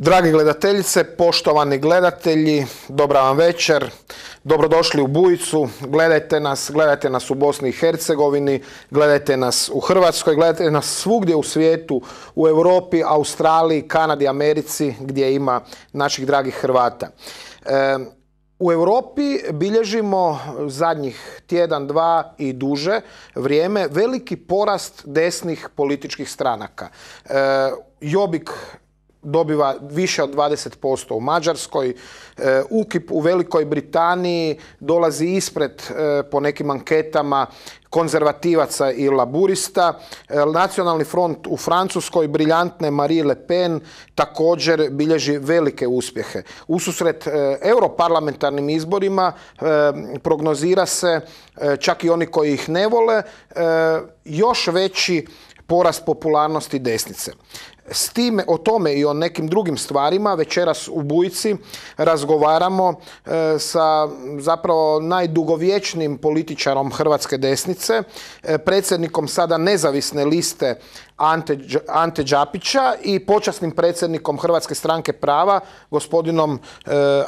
Dragi gledateljice, poštovani gledatelji, dobra vam večer. Dobrodošli u Bujicu. Gledajte nas u Bosni i Hercegovini, gledajte nas u Hrvatskoj, gledajte nas svugdje u svijetu, u Europi, Australiji, Kanadi, Americi, gdje ima naših dragih Hrvata. U Europi bilježimo zadnjih tjedan, dva i duže vrijeme veliki porast desnih političkih stranaka. Jobbik dobiva više od 20% u Mađarskoj, UKIP u Velikoj Britaniji dolazi ispred po nekim anketama konzervativaca i laburista. Nacionalni front u Francuskoj, briljantne Marine Le Pen, također bilježi velike uspjehe. Ususret europarlamentarnim izborima prognozira se, čak i oni koji ih ne vole, još veći porast popularnosti desnice. O tome i o nekim drugim stvarima večeras u Bujici razgovaramo sa zapravo najdugovječnijim političarom hrvatske desnice, predsjednikom sada nezavisne liste Ante Đapića i počasnim predsjednikom Hrvatske stranke prava, gospodinom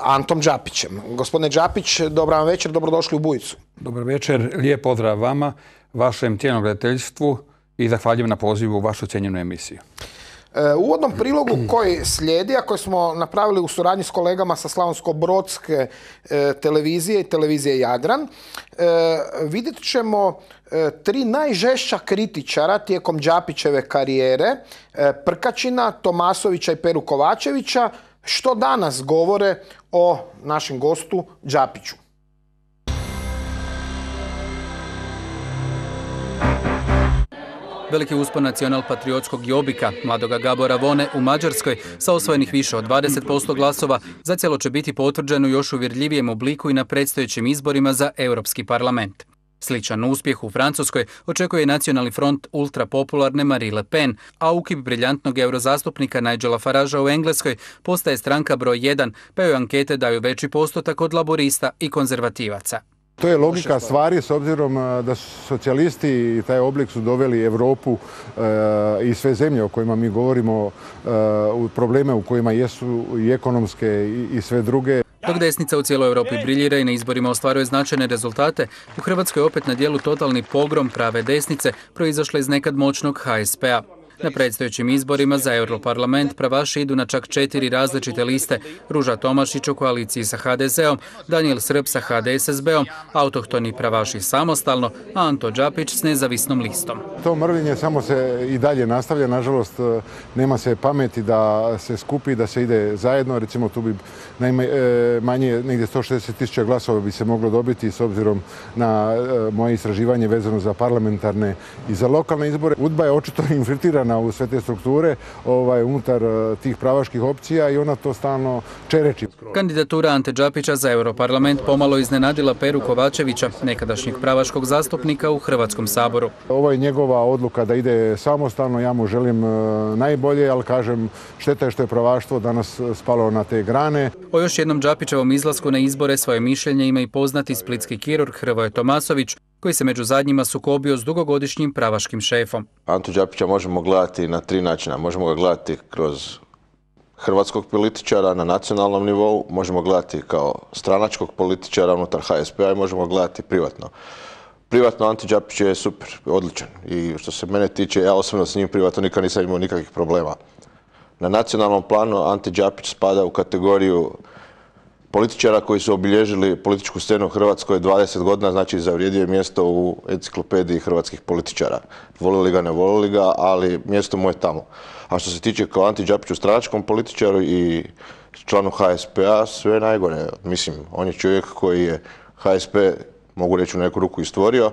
Antom Đapićem. Gospodine Đapić, dobra vam večer, dobrodošli u Bujicu. Dobar večer, lijep pozdrav vama, vašem cijenjenom gledateljstvu i zahvaljujem na pozivu u vašu cijenjenu emisiju. U uvodnom prilogu koji slijedi, a koji smo napravili u suradnji s kolegama sa Slavonsko-brodske televizije i televizije Jadran, vidjet ćemo tri najžešća kritičara tijekom Đapićeve karijere, Prkačina, Tomasovića i Peru Kovačevića, što danas govore o našem gostu Đapiću. Veliki uspon nacional-patriotskog Jobbika, mladoga Gabora Vone u Mađarskoj, sa osvojenih više od 20% glasova, zacijelo će biti potvrđeno još uvjerljivijem obliku i na predstojećim izborima za Europski parlament. Sličan uspjeh u Francuskoj očekuje i nacionalni front ultrapopularne Marine Le Pen, a UKIP briljantnog eurozastupnika Nigela Faragea u Engleskoj postaje stranka broj 1, pa joj ankete daju veći postotak od laborista i konzervativaca. To je logika stvari s obzirom da su socijalisti i taj oblik su doveli Europu i sve zemlje o kojima mi govorimo u probleme u kojima jesu i ekonomske i sve druge. Dok desnica u cijeloj Europi briljira i na izborima ostvaruje značajne rezultate, u Hrvatskoj je opet na djelu totalni pogrom prave desnice proizašle iz nekad moćnog HSP-a. Na predstojećim izborima za Europarlament pravaši idu na čak 4 različite liste. Ruža Tomašić u koaliciji sa HDZ-om, Danijel Srb sa HDSSB-om, autohtoni pravaši samostalno, a Anto Đapić s nezavisnom listom. To mrvinje samo se i dalje nastavlja. Nažalost, nema se pameti da se skupi, da se ide zajedno. Recimo, tu bi najmanje negdje 160.000 glasova bi se moglo dobiti s obzirom na moje istraživanje vezano za parlamentarne i za lokalne izbore. UDBA je očito infiltrirana u sve te strukture unutar tih pravaških opcija i ona to stalno čereči. Kandidatura Ante Đapića za Europarlament pomalo iznenadila Peru Kovačevića, nekadašnjeg pravaškog zastupnika u Hrvatskom saboru. Ovo je njegova odluka da ide samostalno, ja mu želim najbolje, ali kažem šteta je što je pravaštvo danas spalo na te grane. O još jednom Đapićevom izlasku na izbore svoje mišljenje ima i poznati splitski kirurg Hrvoje Tomasović, koji se među zadnjima sukobio s dugogodišnjim pravaškim šefom. Antu Đapića možemo gledati na 3 načina. Možemo ga gledati kroz hrvatskog političara na nacionalnom nivou, možemo gledati kao stranačkog političara unutar HSP-a i možemo ga gledati privatno. Privatno Ante Đapić je super, odličan i što se mene tiče, ja osobno s njim privatno nikad nisam imao nikakvih problema. Na nacionalnom planu Ante Đapić spada u kategoriju političara koji su obilježili političku scenu u Hrvatskoj 20 godina, znači zavrijedio je mjesto u enciklopediji hrvatskih političara. Volili ga, ne volili ga, ali mjesto mu je tamo. A što se tiče kao Ante Đapiću stranačkom političaru i članu HSP-a, sve najgore. Mislim, on je čovjek koji je HSP, mogu reći, u neku ruku i stvorio,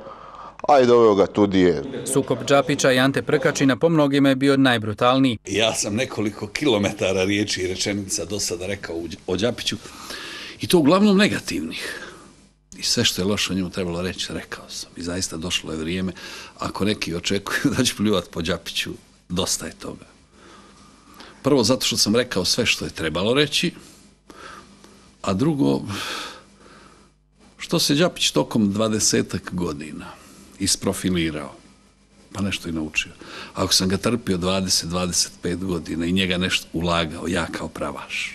a i doveo ga tu di je. Sukob Đapića i Ante Prkačina po mnogima je bio najbrutalniji. Ja sam nekoliko kilometara riječi i rečenica do sada rekao o Đapiću, i to uglavnom negativnih. I sve što je loše o njemu trebalo reći, rekao sam. I zaista došlo je vrijeme, ako neki očekuju da će pljuvati po Đapiću, dosta je toga. Prvo, zato što sam rekao sve što je trebalo reći, a drugo, što se Đapić tokom 20-ak godina isprofilirao. pa nešto i naučio. Ako sam ga trpio 20-25 godina i njega nešto ulagao, ja kao pravaš,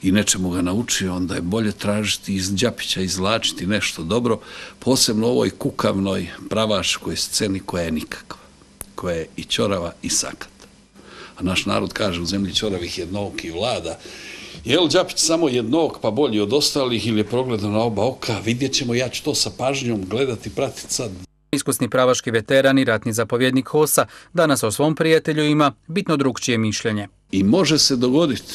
i nečemu ga naučio, onda je bolje tražiti iz Đapića, izvlačiti nešto dobro, posebno u ovoj kukavnoj pravaškoj sceni koja je nikakva, koja je i ćorava i sakata. A naš narod kaže u zemlji ćoravih jednooki vlada. Je li Đapić samo jednook pa bolji od ostalih ili je progledan na oba oka? Vidjet ćemo, ja ću to sa pažnjom gledati, pratiti sad. Iskusni pravaški veteran i ratni zapovjednik HOS-a danas o svom prijatelju ima bitno drukčije mišljenje. I može se dogoditi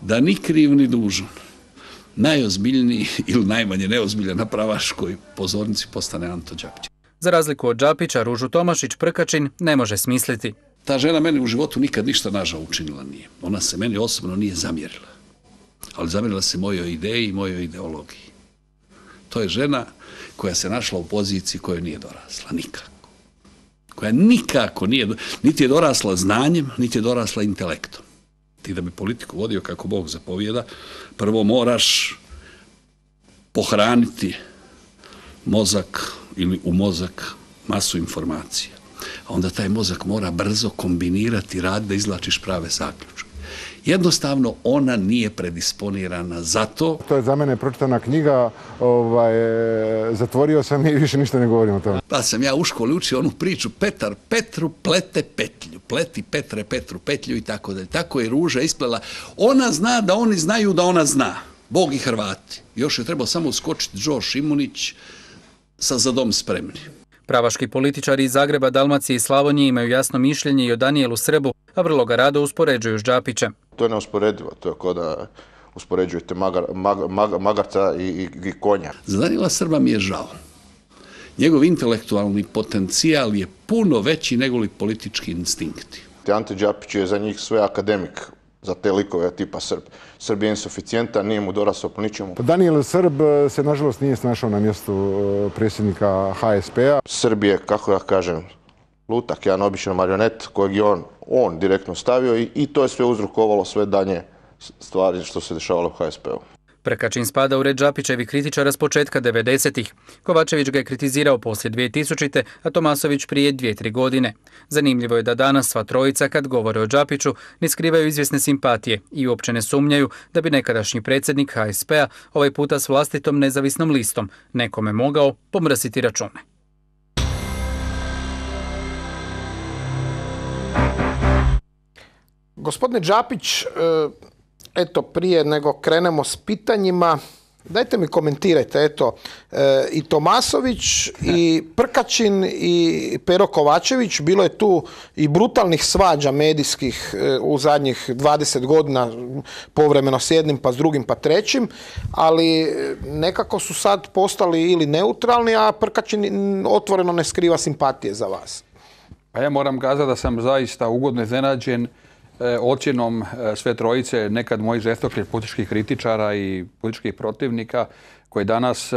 da ni kriv ni dužan, najozbiljniji ili najmanje neozbiljan na pravaškoj pozornici postane Anto Đapić. Za razliku od Đapića, Ružu Tomašić Prkačin ne može smisliti. Ta žena meni u životu nikad ništa nažao učinila nije. Ona se meni osobno nije zamjerila. Ali zamjerila se mojoj ideji i mojoj ideologiji. To je žena koja se našla u poziciji kojoj nije dorasla. Nikako. Koja nikako nije, niti je dorasla znanjem, niti je dorasla intelektom. Ti da bi politiku vodio kako Bog zapovijeda, prvo moraš pohraniti mozak ili u mozak masu informacija. A onda taj mozak mora brzo kombinirati rad da izvlačiš prave zaključke. Jednostavno, ona nije predisponirana za to. To je za mene pročitana knjiga, zatvorio sam i više ništa ne govorim o tome. Pa sam ja u školi učio onu priču Petar Petru plete petlju, pleti Petre Petru petlju i tako dalje. Tako je Ruža isplela. Ona zna da oni znaju da ona zna. Bog i Hrvati. Još je trebao samo uskočiti Đo Šimunić sa Za dom spremni. Pravaški političari iz Zagreba, Dalmacije i Slavonije imaju jasno mišljenje i o Danijelu Srbu, a vrlo ga rado uspoređuju s Đapićem. To je neusporedivo, to je kao da uspoređujete magarca i konja. Za Danijela Srba mi je žao. Njegov intelektualni potencijal je puno veći nego li politički instinkti. Ante Đapić je za njih sve akademik, za te likove tipa Srb. Srb je insuficijentan, nije mu dorasao po ničemu. Danijel Srb se nažalost nije snašao na mjestu predsjednika HSP-a. Srb je, kako ja kažem, lutak, jedan običan marionet kojeg je on direktno stavio i to je sve uzrokovalo sve danje stvari što se dešavalo u HSP-u. Prkačin spada u red Đapićevi kritičara s početka 90-ih. Kovačević ga je kritizirao poslije 2000. a Tomasović prije 2-3 godine. Zanimljivo je da danas sva trojica kad govore o Đapiću ne skrivaju izvjesne simpatije i uopće ne sumnjaju da bi nekadašnji predsjednik HSP-a ovaj puta s vlastitom nezavisnom listom nekome mogao pomrsiti račune. Gospodine Đapić, eto, prije nego krenemo s pitanjima, dajte mi komentirajte, eto, i Tomasović, i Prkačin, i Pero Kovačević, bilo je tu i brutalnih svađa medijskih u zadnjih 20 godina, povremeno s jednim, pa s drugim, pa trećim, ali nekako su sad postali ili neutralni, a Prkačin otvoreno ne skriva simpatije za vas. Pa ja moram kazati da sam zaista ugodno iznenađen ocjenom sve trojice nekad mojih žestokih političkih kritičara i političkih protivnika koji danas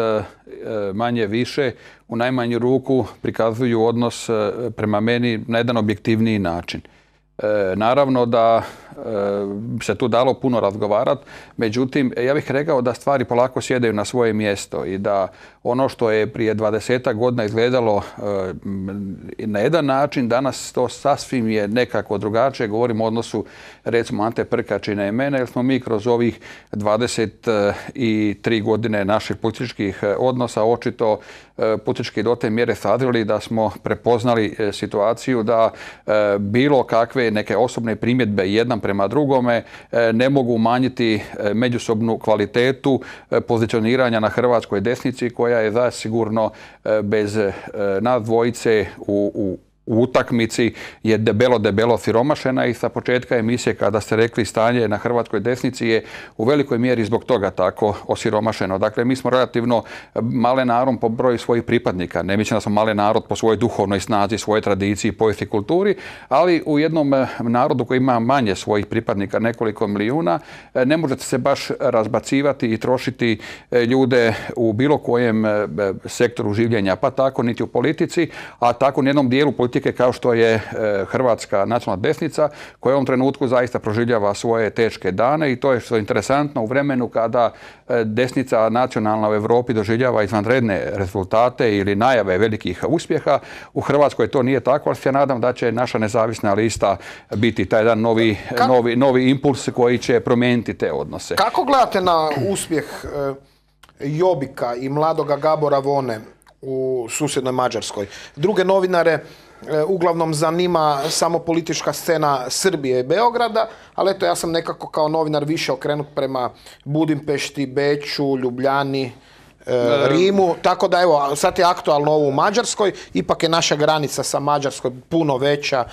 manje više u najmanju ruku prikazuju odnos prema meni na jedan objektivniji način. Naravno da se tu dalo puno razgovarati, međutim ja bih rekao da stvari polako sjedaju na svoje mjesto i da ono što je prije 20 godina izgledalo na jedan način, danas to sasvim je nekako drugačije. Govorimo o odnosu recimo Ante Prkačina i mene, jer smo mi kroz ovih 23 godine naših političkih odnosa očito politički do te mjere sadrili da smo prepoznali situaciju da bilo kakve neke osobne primjedbe jedan prema drugome ne mogu umanjiti međusobnu kvalitetu pozicioniranja na hrvatskoj desnici koja je zasigurno bez nas dvojice u utakmici je debelo siromašena i sa početka emisije kada ste rekli stanje na hrvatskoj desnici je u velikoj mjeri zbog toga tako osiromašeno. Dakle, mi smo relativno malen narod po broju svojih pripadnika. Ne mislim da smo malen narod po svojoj duhovnoj snazi, svojoj tradiciji, povijesti i kulturi, ali u jednom narodu koji ima manje svojih pripadnika, nekoliko milijuna, ne možete se baš razbacivati i trošiti ljude u bilo kojem sektoru življenja, pa tako niti u politici, a tako u jednom dijelu politike politike kao što je hrvatska nacionalna desnica, koja u ovom trenutku zaista proživljava svoje teške dane i to je što je interesantno u vremenu kada desnica nacionalna u Europi doživljava izvanredne rezultate ili najave velikih uspjeha. U Hrvatskoj to nije tako, ali se nadam da će naša nezavisna lista biti taj jedan novi impuls koji će promijeniti te odnose. Kako gledate na uspjeh Jobbika i mladoga Gabora Vone u susjednoj Mađarskoj? Druge novinare uglavnom zanima samo politička scena Srbije i Beograda, ali eto ja sam nekako kao novinar više okrenut prema Budimpešti, Beču, Ljubljani, Rimu, tako da evo, sad je aktualno ovo u Mađarskoj, ipak je naša granica sa Mađarskoj puno veća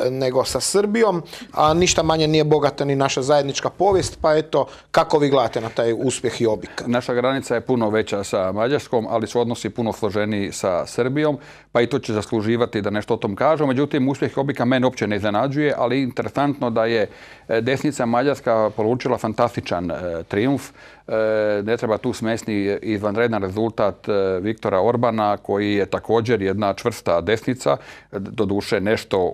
nego sa Srbijom, a ništa manje nije bogata ni naša zajednička povijest, pa eto, kako vi gledate na taj uspjeh Jobbika? Naša granica je puno veća sa Mađarskom, ali su odnosi puno složeniji sa Srbijom, pa i to će zasluživati da nešto o tom kažu. Međutim, uspjeh Jobbika mene uopće ne iznenađuje, ali interesantno da je desnica Mađarska polučila fantastičan trijumf. Ne treba tu smesti izvanredan rezultat Viktora Orbana, koji je također jedna čvrsta desnica, doduše nešto,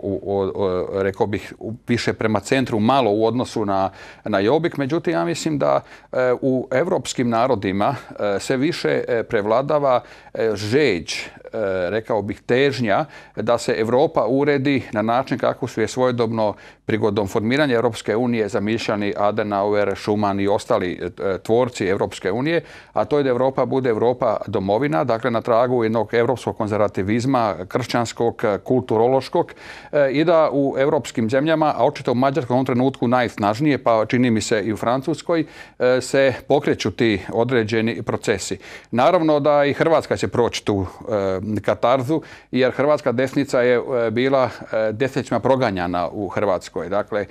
rekao bih, više prema centru, malo u odnosu na Jobbik. Međutim, ja mislim da u europskim narodima sve više prevladava žeđ, rekao bih težnja da se Europa uredi na način kako su je svojedobno prigodom formiranja Europske unije zamišljani Adenauer, Schuman i ostali tvorci Europske unije, a to je da Europa bude Europa domovina, dakle na tragu jednog europskog konzervativizma, kršćanskog, kulturološkog i da u europskim zemljama, a očito u Mađarskoj u ovom trenutku najsnažnije, pa čini mi se i u Francuskoj, se pokreću ti određeni procesi. Naravno da i Hrvatska će proći tu katarzu, jer hrvatska desnica je bila desetljećima proganjana u Hrvatskoj. Dakle,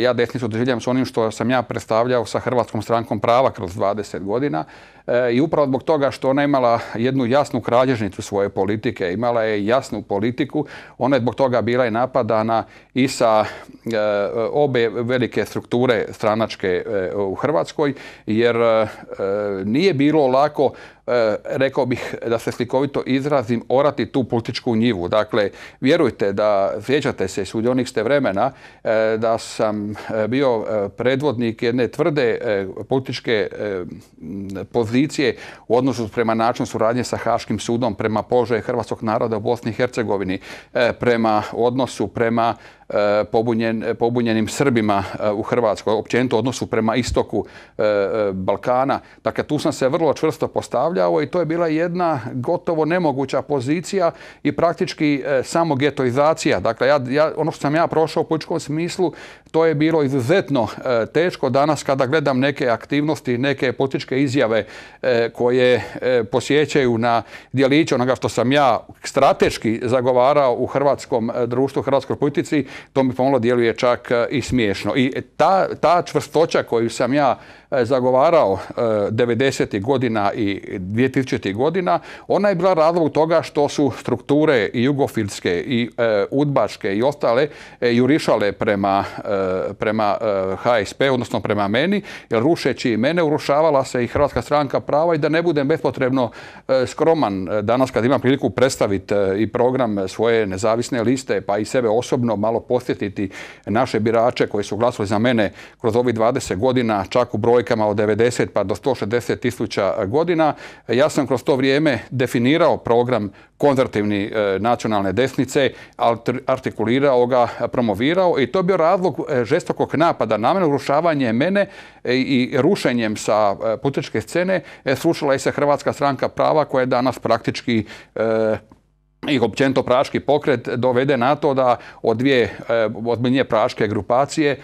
ja desnicu doživljam s onim što sam ja predstavljao sa Hrvatskom strankom prava kroz 20 godina i upravo zbog toga što ona imala jednu jasnu kralježnicu svoje politike, imala je jasnu politiku, ona je zbog toga bila i napadana i sa obe velike strukture stranačke u Hrvatskoj, jer nije bilo lako, rekao bih da se slikovito izrazim, orati tu političku njivu. Dakle, vjerujte da, sjećate se, sudionik ste vremena, da sam bio predvodnik jedne tvrde političke pozicije u odnosu prema načinu suradnje sa Haškim sudom, prema položaju hrvatskog naroda u Bosni i Hercegovini, prema odnosu prema pobunjenim Srbima u Hrvatskoj, općenito odnosu prema istoku Balkana. Dakle, tu sam se vrlo čvrsto postavljao i to je bila jedna gotovo nemoguća pozicija i praktički samo getoizacija. Dakle, ono što sam ja prošao u političkom smislu, to je bilo izuzetno teško. Danas kada gledam neke aktivnosti, neke političke izjave koje posjećaju na djeliće onoga što sam ja strateški zagovarao u hrvatskom društvu, u hrvatskoj politici, to mi pomalo djeluje čak i smiješno. I ta čvrstoća koju sam ja zagovarao 90. godina i 2000. godina, ona je bila razlog toga što su strukture i jugofilske i udbaške i ostale jurišale prema HSP, odnosno prema meni, jer rušeći mene urušavala se i Hrvatska stranka prava i da ne budem bespotrebno skroman danas kad imam priliku predstaviti i program svoje nezavisne liste, pa i sebe osobno malo posjetiti naše birače koji su glasali za mene kroz ovih 20 godina, čak u brojkama od 90 pa do 160 tisuća godina. Ja sam kroz to vrijeme definirao program konzervativni nacionalne desnice, artikulirao ga, promovirao i to je bio razlog žestokog napada na mene, urušavanje mene i rušenjem sa političke scene srušila je se Hrvatska stranka prava koja je danas praktički i općenito praški pokret dovede na to da od dvije ozbiljnije praške grupacije,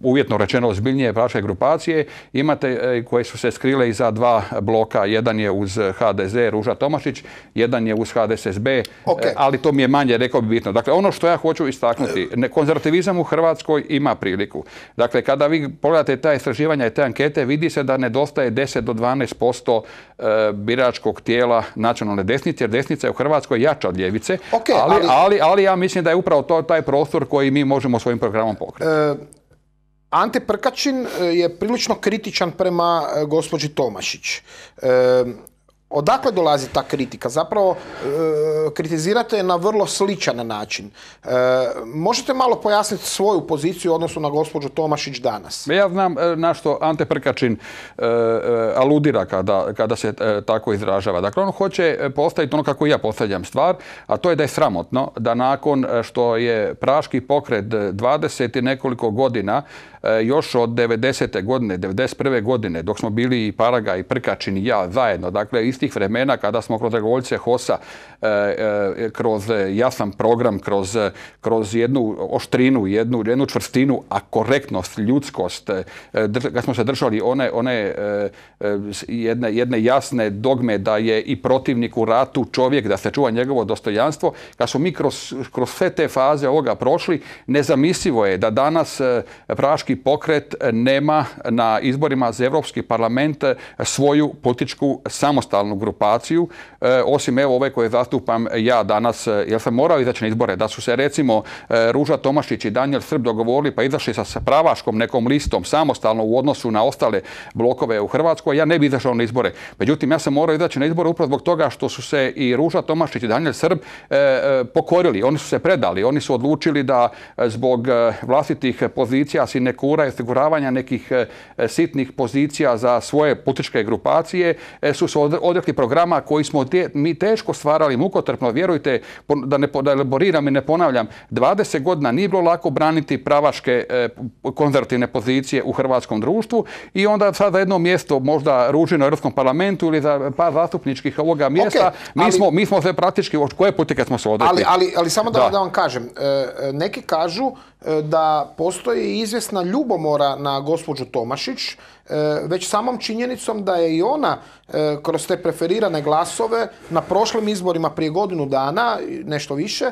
uvjetno rečeno ozbiljnije praške grupacije, imate koje su se skrile iza dva bloka. Jedan je uz HDZ, Ruža Tomašić, jedan je uz HDSSB, ali to mi je manje, rekao bi, bitno. Dakle, ono što ja hoću istaknuti, konzervativizam u Hrvatskoj ima priliku. Dakle, kada vi pogledate ta istraživanja i te ankete, vidi se da nedostaje 10 do 12% biračkog tijela nacionalne desnice, jer desnica je u Hrvatskoj jača od ljevice, ali ja mislim da je upravo to taj prostor koji mi možemo svojim programom pokriti. Ante Prkačin je prilično kritičan prema gospođi Tomašić. Odakle dolazi ta kritika? Zapravo kritizirate je na vrlo sličan način. Možete malo pojasniti svoju poziciju u odnosu na gospođu Tomašić danas? Ja znam na što Ante Prkačin aludira kada se tako izražava. Dakle, on hoće postaviti ono kako ja postavljam stvar, a to je da je sramotno da nakon što je Praški pokret 20 i nekoliko godina, još od 90. godine, 91. godine, dok smo bili i Paraga i Prkačin i ja zajedno, dakle iz tih vremena kada smo kroz dragovoljce HOS-a, kroz jasan program, kroz jednu oštrinu, jednu čvrstinu, a korektnost, ljudskost, kad smo se držali jedne jasne dogme da je i protivnik u ratu čovjek, da se čuva njegovo dostojanstvo, kad smo mi kroz sve te faze ovoga prošli, nezamislivo je da danas Praški pokret nema na izborima za Europski parlament svoju političku samostalnu grupaciju, osim evo ove koje zastupam ja danas, jer sam morao izaći na izbore, da su se recimo Ruža Tomašić i Danijel Srb dogovorili pa izašli sa pravaškom nekom listom samostalno u odnosu na ostale blokove u Hrvatskoj, ja ne bi izašao na izbore. Međutim, ja sam morao izaći na izbore upravo zbog toga što su se i Ruža Tomašić i Danijel Srb pokorili, oni su se predali, oni su odlučili da zbog vlastitih pozicija, sinekura i osiguravanja nekih sitnih pozicija za svoje političke grupacije su se odrekli programa koji smo mi teško stvarali, mukotrpno, vjerujte, da elaboriram i ne ponavljam, 20 godina nije bilo lako braniti pravaške konzervativne pozicije u hrvatskom društvu i onda sad za jedno mjesto, možda Ružino u Europskom parlamentu ili za par zastupničkih ovoga mjesta, mi smo se praktički, od koje politike smo se odrekli. Ali samo da vam kažem, neki kažu da postoji izvjesna ljubomora na gospođu Tomašić, već samom činjenicom da je i ona kroz te preferirane glasove na prošlim izborima prije godinu dana, nešto više,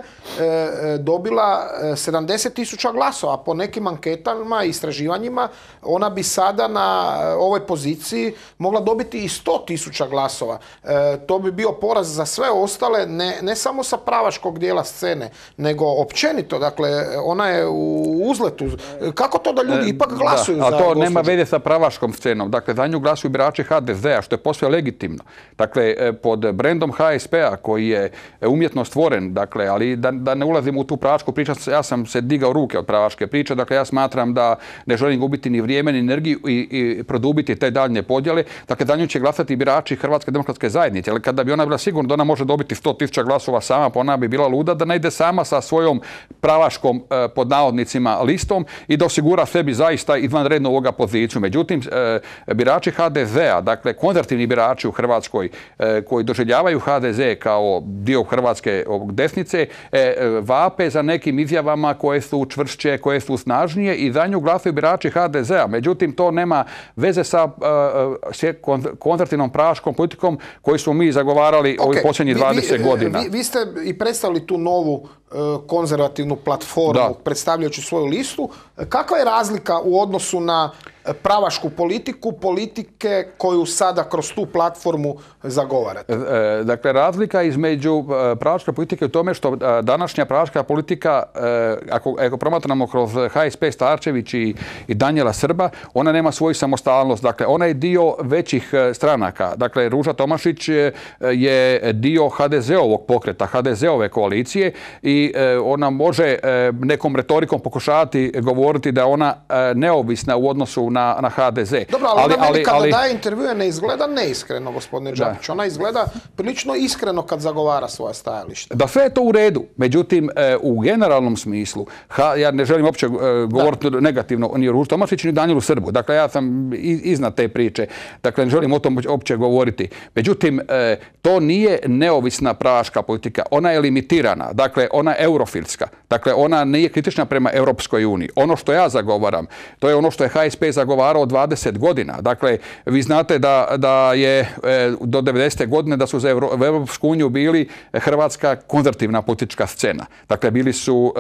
dobila 70.000 glasova. Po nekim anketama i istraživanjima ona bi sada na ovoj poziciji mogla dobiti i 100.000 glasova. To bi bio poraz za sve ostale, ne samo sa pravaškog dijela scene, nego općenito. Dakle, ona je u uzletu. Kako to da ljudi ipak glasuju za gospođu? A to nema veze sa pravaškom scenom. Dakle, za nju glasuju birači HDZ-a, što je posve legitimno. Dakle, pod brendom HSP-a koji je umjetno stvoren, dakle, ali da ne ulazim u tu pravašku priču, ja sam se digao ruke od pravaške priče, dakle, ja smatram da ne želim gubiti ni vrijeme, ni energiju i produbiti te daljnje podjele. Dakle, za nju će glasati birači Hrvatske demokratske zajednice, ali kada bi ona bila sigurna da ona može dobiti 100.000 glasova sama, pa ona bi bila luda da ne ide sama sa svojom pravaškom, pod navodnicima, listom i da osigura sebi zaista izvanrednu ovoga poziciju. Međutim, birači HDZ-a, dakle konzervativni birači u Hrvatskoj koji doživljavaju HDZ kao dio hrvatske desnice, vape za nekim izjavama koje su čvršće, koje su snažnije i za nju glasuju birači HDZ-a. Međutim, to nema veze sa konzervativnom praškom politikom koju smo mi zagovarali ovih posljednjih 20 godina. Vi ste i predstavili tu novu konzervativnu platformu, predstavljajući svoju listu. Kakva je razlika u odnosu na pravašku politike koju sada kroz tu platformu zagovarate? Dakle, razlika između pravaške politike u tome što današnja pravaška politika, ako promatramo kroz HSP Starčević i Danijela Srba, ona nema svoju samostalnost. Dakle, ona je dio većih stranaka. Dakle, Ruža Tomašić je dio HDZ-ovog pokreta, HDZ-ove koalicije i ona može nekom retorikom pokušavati govoriti da je ona neovisna u odnosu na HDZ. Dobro, ali ona meni kada daje intervjue ne izgleda neiskreno, gospodine Đapić. Ona izgleda prilično iskreno kad zagovara svoja stajališta. Da, sve je to u redu. Međutim, u generalnom smislu, ja ne želim uopće govoriti negativno ni o Ruži Tomašić ni Danijelu Srbu. Dakle, ja sam iznad te priče. Dakle, ne želim o tom uopće govoriti. Međutim, to nije neovisna pravaška politika. Ona je limitirana. Dakle, ona je eurofilska. Dakle, ona nije kritična prema Europskoj uniji. Ono što ja zagovaram, to je ono što je HSP zagovarao 20 godina. Dakle, vi znate da je do 90. godine da su za Europsku uniju bili hrvatska konzervativna politička scena. Dakle, bili su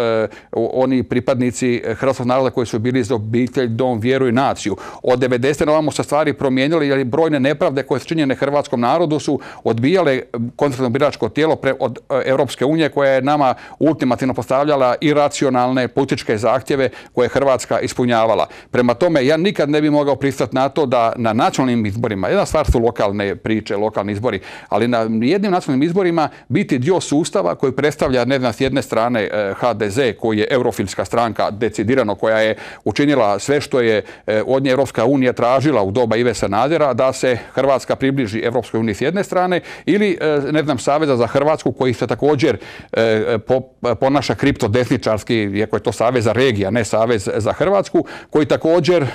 oni pripadnici hrvatskog naroda koji su bili za obitelj, dom, vjeru i naciju. Od 90. na ovamo se stvari promijenili jer brojne nepravde koje su činjene hrvatskom narodu su odbijale konzervativno biračko tijelo od Europske unije koja je nama ultimativno postavljala iracionalne političke zahtjeve koje je Hrvatska ispunjavala. Prema tome, ja nikad ne bi mogao pristati na to da na nacionalnim izborima, jedna stvar su lokalne priče, lokalni izbori, ali na jednim nacionalnim izborima biti dio sustava koji predstavlja, ne znam, s jedne strane HDZ, koji je eurofilska stranka decidirano, koja je učinila sve što je od nje Europska unija tražila u doba Ive Sanadera, da se Hrvatska približi Europskoj uniji s jedne strane, ili, ne znam, Saveza za Hrvatsku, koji se također ponaša kriptodesničarski, iako je to Savez za regija, ne Savez za Hrvatsku, koji također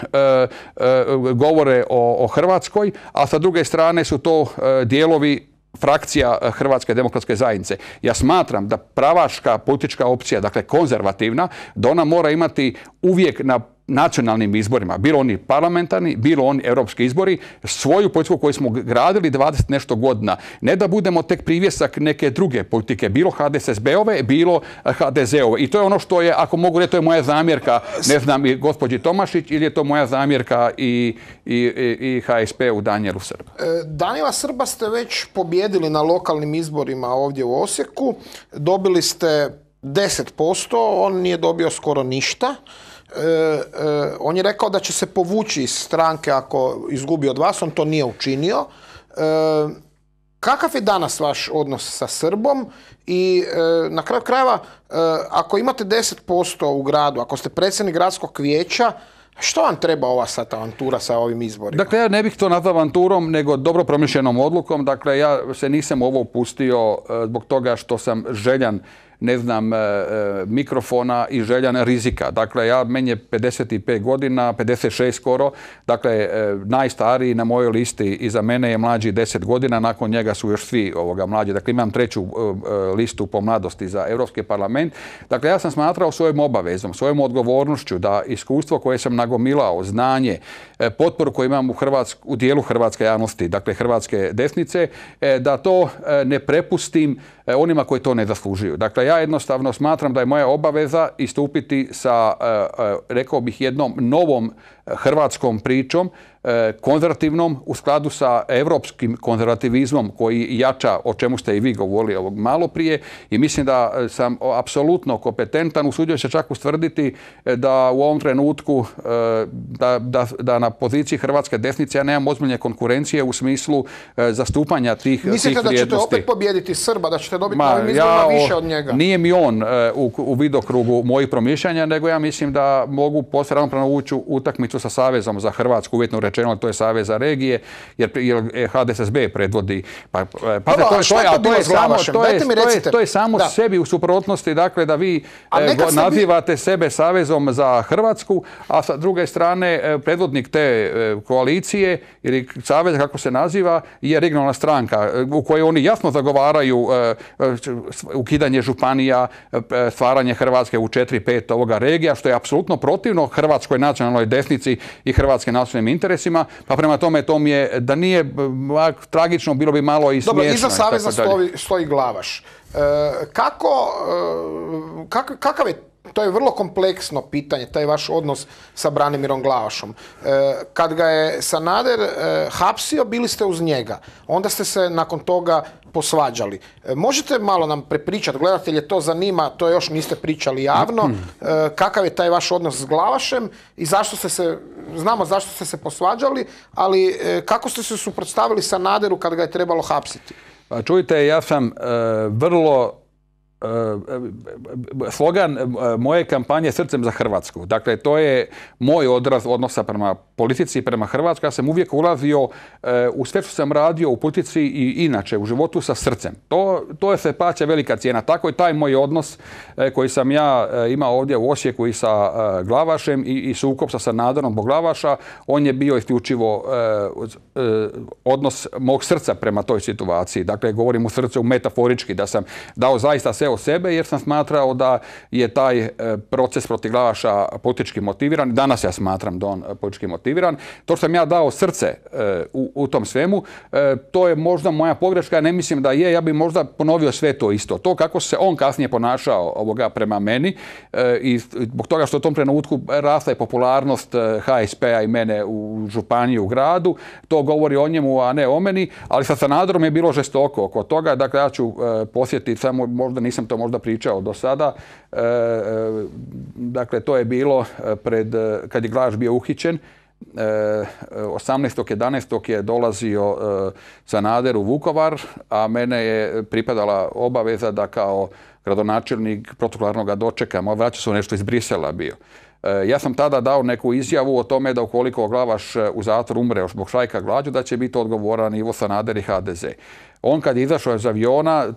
govore o Hrvatskoj, a sa druge strane su to dijelovi frakcija Hrvatske demokratske zajednice. Ja smatram da pravaška politička opcija, dakle konzervativna, da ona mora imati uvijek na nacionalnim izborima, bilo oni parlamentarni, bilo oni europski izbori, svoju politiku koju smo gradili 20 nešto godina. Ne da budemo tek privjesak neke druge politike, bilo HDSSB-ove, bilo HDZ-ove. I to je ono što je, ako mogu reći, to je moja zamjerka, ne znam, i gospođi Tomašić, ili je to moja zamjerka i HSP-u Danijelu Srba. Danijela Srba ste već pobjedili na lokalnim izborima ovdje u Osijeku. Dobili ste 10%, on nije dobio skoro ništa. On je rekao da će se povući iz stranke ako izgubi od vas, on to nije učinio. Kakav je danas vaš odnos sa Srbom i na kraju krajeva, ako imate 10% u gradu, ako ste predsjednik gradskog vijeća, što vam treba ova sad avantura sa ovim izborima? Dakle, ja ne bih to nazvao avanturom, nego dobro promišljenom odlukom. Dakle, ja se nisam ovo upustio zbog toga što sam željan, ne znam, mikrofona i željan rizika. Dakle, meni je 55 godina, 56 skoro. Dakle, najstariji na mojoj listi iza mene je mlađi 10 godina, nakon njega su još svi mlađi. Dakle, imam treću listu po mladosti za Europski parlament. Dakle, ja sam smatrao svojom obavezom, svojom odgovornošću da iskustvo koje sam nagomilao, znanje, potporu koju imam u dijelu hrvatske javnosti, dakle hrvatske desnice, da to ne prepustim onima koji to ne zaslužuju. Dakle, ja jednostavno smatram da je moja obaveza istupiti sa, rekao bih, jednom novom hrvatskom pričom, konzervativnom, u skladu sa europskim konzervativizmom koji jača, o čemu ste i vi govorili malo prije, i mislim da sam apsolutno kompetentan, usudio se čak ustvrditi da u ovom trenutku da na poziciji hrvatske desnice ja nemam ozbiljne konkurencije u smislu zastupanja tih vrijednosti. Mislite da ćete opet pobijediti Srba, da ćete dobiti na ovim izborima više od njega? Nije mi on u vidokrugu mojih promišljanja, nego ja mislim da mogu poslije ravnopravno ući u utakmicu sa Savezom za Hrvatsku, uvjetno rečeno, to je Savez za regije, jer HDSSB predvodi. To je samo sebi u suprotnosti, dakle, da vi nazivate sebe Savezom za Hrvatsku, a sa druge strane predvodnik te koalicije ili saveza, kako se naziva, je regionalna stranka u kojoj oni jasno zagovaraju ukidanje županija, stvaranje Hrvatske u 4-5 ovoga regija, što je apsolutno protivno hrvatskoj nacionalnoj desnici i hrvatskim nacionalnim interesima, pa prema tome to mi je, da nije tragično, bilo bi malo i smiješno. Dobro, iza Saveza stoji Glavaš. Kakav je, to je vrlo kompleksno pitanje, taj vaš odnos sa Branimirom Glavašom. Kad ga je Sanader hapsio, bili ste uz njega. Onda ste se nakon toga posvađali. Možete malo nam prepričati, gledatelje to zanima, to još niste pričali javno, kakav je taj vaš odnos s Glavašem i znamo zašto ste se posvađali, ali kako ste se suprotstavili Sanaderu kad ga je trebalo hapsiti? Pa čujte, ja sam vrlo slogan moje kampanje Srcem za Hrvatsku. Dakle, to je moj odraz odnosa prema politici i prema Hrvatskoj. Ja sam uvijek ulazio u sve što sam radio u politici i inače u životu sa srcem. To se plaća velika cijena. Tako je taj moj odnos koji sam ja imao ovdje u Osijeku i sa Glavašem i sukob sa Sanaderom zbog Glavaša. On je bio isključivo odnos mog srca prema toj situaciji. Dakle, govorim u srcu metaforički, da sam dao zaista sve od sebe, jer sam smatrao da je taj proces protiv Glavaša politički motiviran. Danas ja smatram da on politički motiviran. To što sam ja dao srce u tom svemu, to je možda moja pogreška. Ne mislim da je, ja bih možda ponovio sve to isto. To kako se on kasnije ponašao prema meni i zbog toga što u tom trenutku rasla je popularnost HSP-a i mene u županiji, u gradu, to govori o njemu, a ne o meni, ali sa Sanaderom je bilo žestoko oko toga. Dakle, ja ću posjetiti, samo možda nisam to možda pričao do sada. Dakle, to je bilo kad je Glavaš bio uhićen. 18.11. je dolazio Sanader u Vukovar, a mene je pripadala obaveza da kao gradonačelnik protokolarno ga dočekam. Vraćao se nešto iz Brisela bio. Ja sam tada dao neku izjavu o tome da ukoliko Glavaš u zatvoru umre zbog štrajka glađu, da će biti odgovoran Ivo Sanader i HDZ. On kad je izašao iz aviona,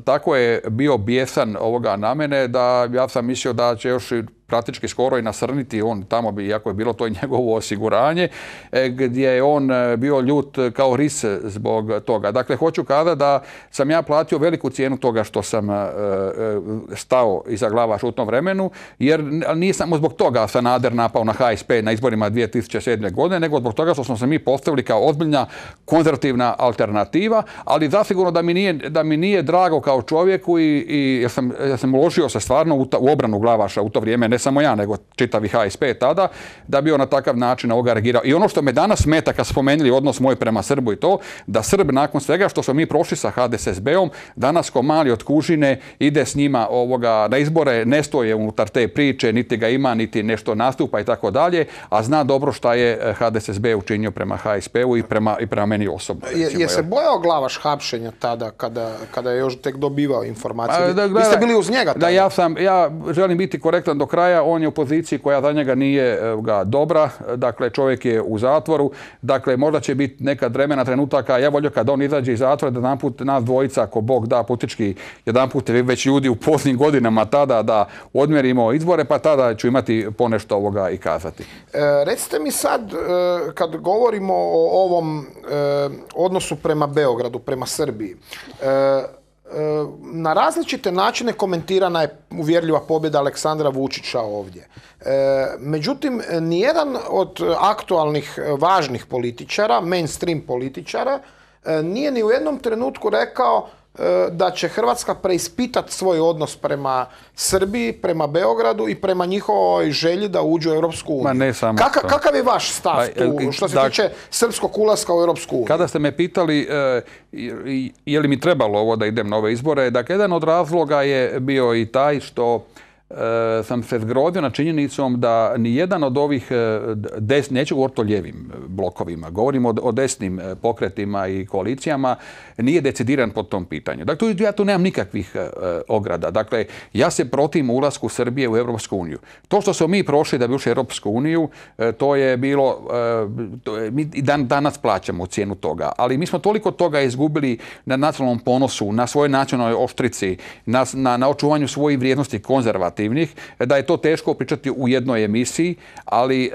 tako je bio bijesan na mene da ja sam mislio da će još praktički skoro i nasrniti on tamo bi, iako je bilo to i njegovo osiguranje, gdje je on bio ljut kao ris zbog toga. Dakle, hoću kada da sam ja platio veliku cijenu toga što sam stao iza Glavaš u tom vremenu, jer nije samo zbog toga Sanader napao na HSP na izborima 2007. godine, nego zbog toga što smo se mi postavili kao ozbiljna konzervativna alternativa, ali zasigurno da mi nije drago kao čovjeku i ja sam uložio se stvarno u obranu Glavaša u to vrijeme, ne samo ja, nego čitavi HSP tada, da bi on na takav način reagirao. I ono što me danas smeta kad spomenuli odnos moj prema Srbu i to, da Srb nakon svega što smo mi prošli sa HDSSB-om, danas ko mali od kužine ide s njima na izbore, ne stoje unutar te priče, niti ga ima, niti nešto nastupa i tako dalje, a zna dobro šta je HDSSB učinio prema HSP-u i prema meni osobno. Je se bojao Glavaš hapšenja tada kada je još tek dobivao informacije? Vi ste bili uz njega tada? Ja želim biti korektan do kraja. On je u poziciji koja za njega nije dobra, dakle čovjek je u zatvoru, dakle možda će biti neka vremena trenutaka, ja volio kad on izađe iz zatvora da jedanput nas dvojica, ako Bog da, politički jedanput već ljudi u poznim godinama tada da odmjerimo izbore, pa tada ću imati ponešto i kazati. Recite mi sad, kad govorimo o ovom odnosu prema Beogradu, prema Srbiji, na različite načine komentirana je uvjerljiva pobjeda Aleksandra Vučića ovdje. Međutim, nijedan od aktualnih važnih političara, mainstream političara, nije ni u jednom trenutku rekao da će Hrvatska preispitati svoj odnos prema Srbiji, prema Beogradu i prema njihovoj želji da uđu u Europsku uniju. Kakav je vaš stav tu što se tiče srpskog ulaska u Europsku uniju? Kada ste me pitali je li mi trebalo ovo da idem na ove izbore, dakle, jedan od razloga je bio i taj što sam se zgrodio na činjenicom da nijedan od ovih, neću govoriti o lijevim blokovima, govorimo o desnim pokretima i koalicijama, nije decidiran po tom pitanju. Dakle, ja tu nemam nikakvih ograda. Dakle, ja se protivim ulasku Srbije u Europsku uniju. To što smo mi prošli da bi ušli u Europsku uniju, to je bilo, mi i danas plaćamo cijenu toga, ali mi smo toliko toga izgubili na nacionalnom ponosu, na svojoj nacionalnoj oštrici, na očuvanju svojih vrijednosti konzervativnih, da je to teško pričati u jednoj emisiji, ali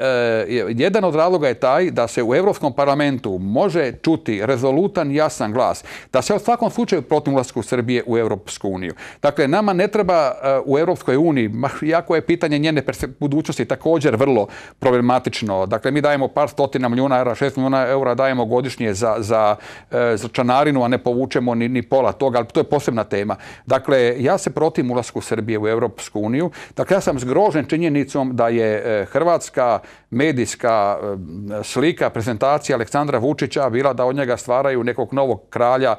jedan od razloga je taj da se u Europskom parlamentu može čuti rezolutan, jasan glas, da se u svakom slučaju protiv ulasku Srbije u Europsku uniju. Dakle, nama ne treba u Europskoj uniji, jako je pitanje njene budućnosti također vrlo problematično. Dakle, mi dajemo par stotina milijuna eura, 6 milijuna eura dajemo godišnje za članarinu, a ne povučemo ni pola toga, ali to je posebna tema. Dakle, ja se protiv ulasku Srbije u Europsku uniju. Dakle, ja sam zgrožen činjenicom da je hrvatska medijska slika, prezentacija Aleksandra Vučića bila da od njega stvaraju nekog novog kralja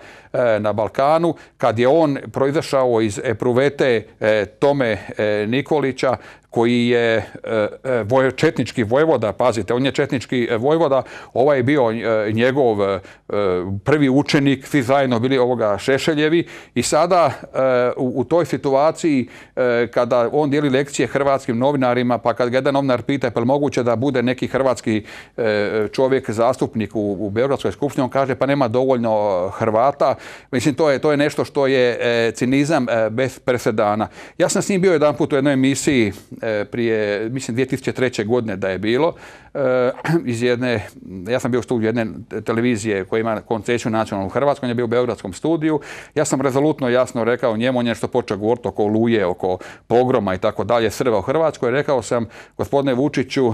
na Balkanu, kad je on proizašao iz epruvete Tome Nikolića, koji je četnički vojvoda, pazite, on je četnički vojvoda, ovaj je bio njegov prvi učenik, svi zajedno bili Šešeljevi i sada u toj situaciji kada on dijeli lekcije hrvatskim novinarima, pa kad ga jedan novinar pita je li moguće da bude neki hrvatski čovjek zastupnik u Beogradskoj skupštini, on kaže pa nema dovoljno Hrvata. Mislim, to je nešto što je cinizam bez presedana. Ja sam s njim bio jedan put u jednoj emisiji prije, mislim, 2003. godine da je bilo, ja sam bio u studiju jedne televizije koja ima koncesiju nacionalnu u Hrvatskoj, on je bio u Beogradskom studiju. Ja sam rezolutno jasno rekao njemu, on je nešto počeo govoriti oko Oluje, oko pogroma i tako dalje, Srba u Hrvatskoj. Rekao sam, gospodine Vučiću,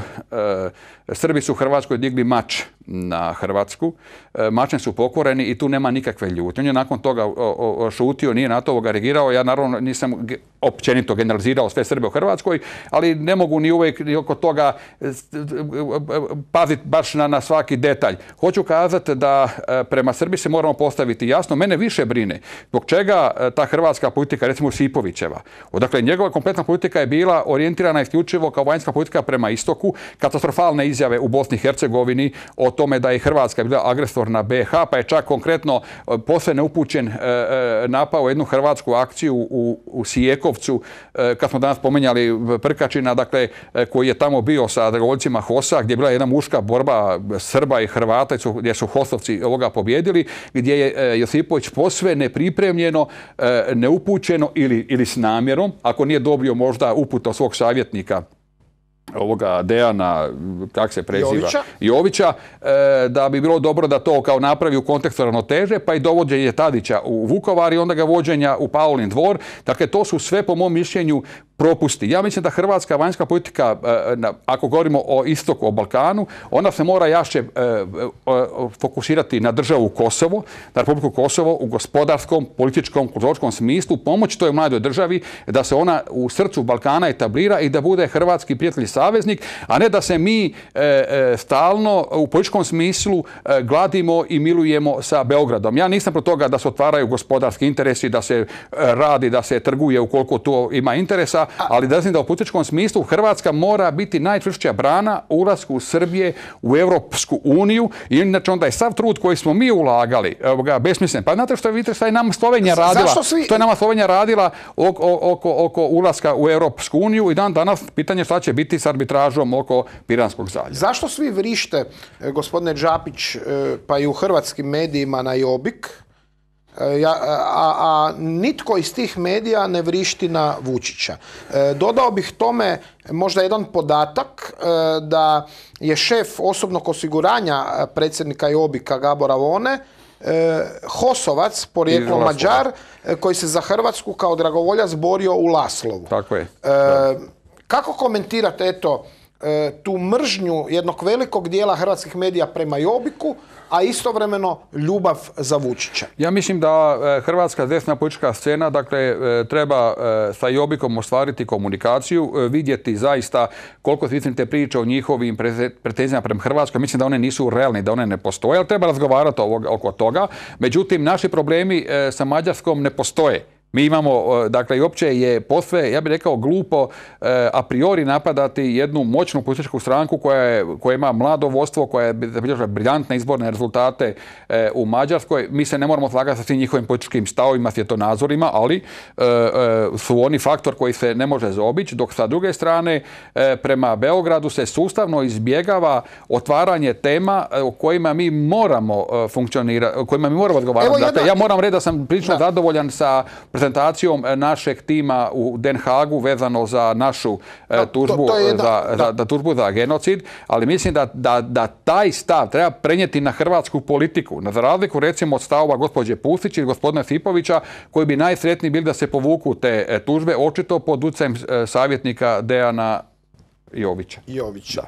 Srbi su u Hrvatskoj digli mač na Hrvatsku. Mačem su pokoreni i tu nema nikakve ljutnje. On je nakon toga šutio, nije na to reagirao. Ja naravno nisam općenito generalizirao sve Srbe u Hrvatskoj, ali ne mogu ni uvijek ni oko toga paziti baš na svaki detalj. Hoću kazati da prema Srbiji se moramo postaviti jasno. Mene više brine zbog čega ta hrvatska politika, recimo Sipovićeva. Dakle, njegova kompletna politika je bila orijentirana isključivo kao vanjska politika prema istoku, katastrofalne izjave u Bosni i Hercegovini o tome da je Hrvatska bila agresor na BiH, pa je čak konkretno posve neupućen napao jednu hrvatsku akciju u Sijekovcu, kad smo danas spomenjali Prkačina, dakle, koji je tamo bio sa dragovoljcima HOS-a, gdje je bila jedna muška borba Srba i Hrvata, gdje su HOS-ovci ovoga pobjedili, gdje je Josipović posve nepripremljeno, neupućeno ili s namjerom, ako nije dobio možda uputu svog savjetnika ovoga Dejana, kak se preziva, Jovića, da bi bilo dobro da to kao napravi u kontekstu ravnoteže, pa i dovođenje Tadića u Vukovar i onda ga vođenja u Paulin dvor. Dakle, to su sve po mom mišljenju propusti. Ja mislim da hrvatska vanjska politika, ako govorimo o istoku, o Balkanu, ona se mora jače fokusirati na državu Kosovo, na Republiku Kosovo u gospodarskom, političkom, kulturološkom smislu, pomoći toj mladoj državi da se ona u srcu Balkana etablira i da bude hrvatski prijatelj i saveznik, a ne da se mi stalno u političkom smislu gladimo i milujemo sa Beogradom. Ja nisam pro toga da se otvaraju gospodarski interesi, da se radi, da se trguje ukoliko to ima interesa, ali da znam da u političkom smislu Hrvatska mora biti najčvršća brana ulasku Srbije u Europsku uniju i inače onda je sav trud koji smo mi ulagali besmislen. Pa znate što je nama Slovenija radila? Što je nama Slovenija radila oko ulaska u Europsku uniju i dan danas pitanje šta će biti s arbitražom oko Piranskog zaljeva. Zašto svi vrište, gospodine Đapić, pa i u hrvatskim medijima na Jobbik, a nitko iz tih medija ne vrišti na Vučića? Dodao bih tome možda jedan podatak da je šef osobnog osiguranja predsjednika Jobbika Gabora Vone HOS-ovac, porijeklom Mađar, koji se za Hrvatsku kao dragovoljac borio u Laslovu. Tako je. Kako komentirate tu mržnju jednog velikog dijela hrvatskih medija prema Jobbiku, a istovremeno ljubav za Vučića? Ja mislim da hrvatska desna politička scena, dakle, treba sa Jobbikom ostvariti komunikaciju, vidjeti zaista koliko se istinite priče o njihovim pretenzijama prema Hrvatskoj. Mislim da one nisu realne, da one ne postoje, ali treba razgovarati oko toga. Međutim, naši problemi sa Mađarskom ne postoje. Mi imamo, dakle, i uopće je posve, ja bih rekao, glupo a priori napadati jednu moćnu političku stranku koja ima mlado vodstvo, koja je zabilježila briljantne izborne rezultate u Mađarskoj. Mi se ne moramo slagati sa svim njihovim političkim stavovima, svjetonazorima, ali su oni faktor koji se ne može zaobići, dok sa druge strane prema Beogradu se sustavno izbjegava otvaranje tema o kojima mi moramo funkcionirati, o kojima mi moramo odgovarati. Dakle, ja moram reći da sam prilično zadovoljan sa prezentacijom našeg tima u Den Haagu vezano za našu tužbu za genocid, ali mislim da taj stav treba prenijeti na hrvatsku politiku. Za razliku recimo od stavova gospođe Pustić i gospodina Sipovića, koji bi najsretniji bili da se povuku te tužbe, očito pod utjecajem savjetnika Dejana Jovića.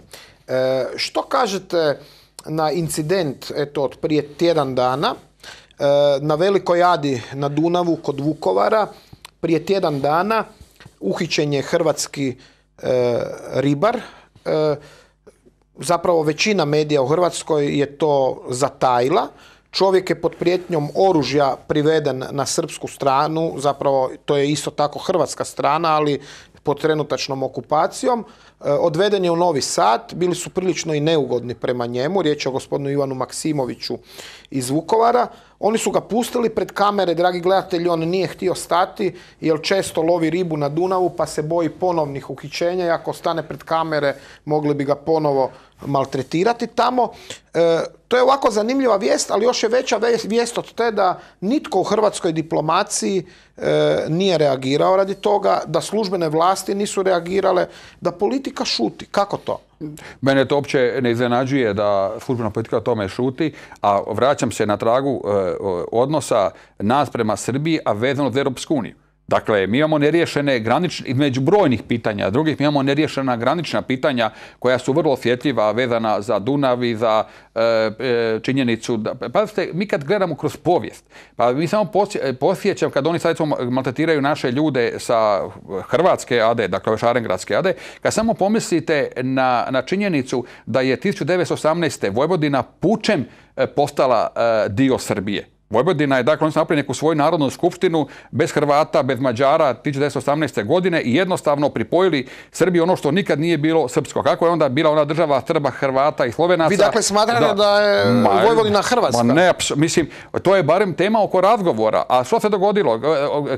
Što kažete na incident od prije tjedan dana na Velikoj Adi na Dunavu kod Vukovara? Prije tjedan dana uhićen je hrvatski ribar. Zapravo većina medija u Hrvatskoj je to zatajila. Čovjek je pod prijetnjom oružja priveden na srpsku stranu, zapravo to je isto tako hrvatska strana, ali pod trenutačnom okupacijom. Odveden je u Novi Sad, bili su prilično i neugodni prema njemu, riječ je o gospodinu Ivanu Maksimoviću iz Vukovara. Oni su ga pustili pred kamere, dragi gledatelji, on nije htio stati, jer često lovi ribu na Dunavu, pa se boji ponovnih uhićenja i ako stane pred kamere mogli bi ga ponovo maltretirati tamo. To je ovako zanimljiva vijest, ali još je veća vijest od te da nitko u hrvatskoj diplomaciji nije reagirao radi toga, da službene vlasti nisu reagirale, da politika šuti. Kako to? Mene to uopće ne iznenađuje da službena politika o tome šuti, a vraćam se na tragu odnosa nas prema Srbiji, a vezano za Europsku uniju. Dakle, mi imamo neriješene granične, između brojnih pitanja, drugih mi imamo neriješena granična pitanja koja su vrlo osjetljiva, vezana za Dunav i za činjenicu. Pazite, mi kad gledamo kroz povijest, pa mi samo posjećam kad oni sad maltretiraju naše ljude sa Hrvatske AD, dakle Šarengradske AD, kad samo pomislite na činjenicu da je 1918. Vojvodina pučem postala dio Srbije. Vojvodina je, dakle, oni su napravili neku svoju narodnu skupštinu bez Hrvata, bez Mađara 1918. godine i jednostavno pripojili Srbiji ono što nikad nije bilo srpsko. Kako je onda bila ona država Srba, Hrvata i Slovenaca? Vi dakle smatrate da je Vojvodina Hrvatska? Ne, mislim, to je barem tema oko razgovora. A što se dogodilo?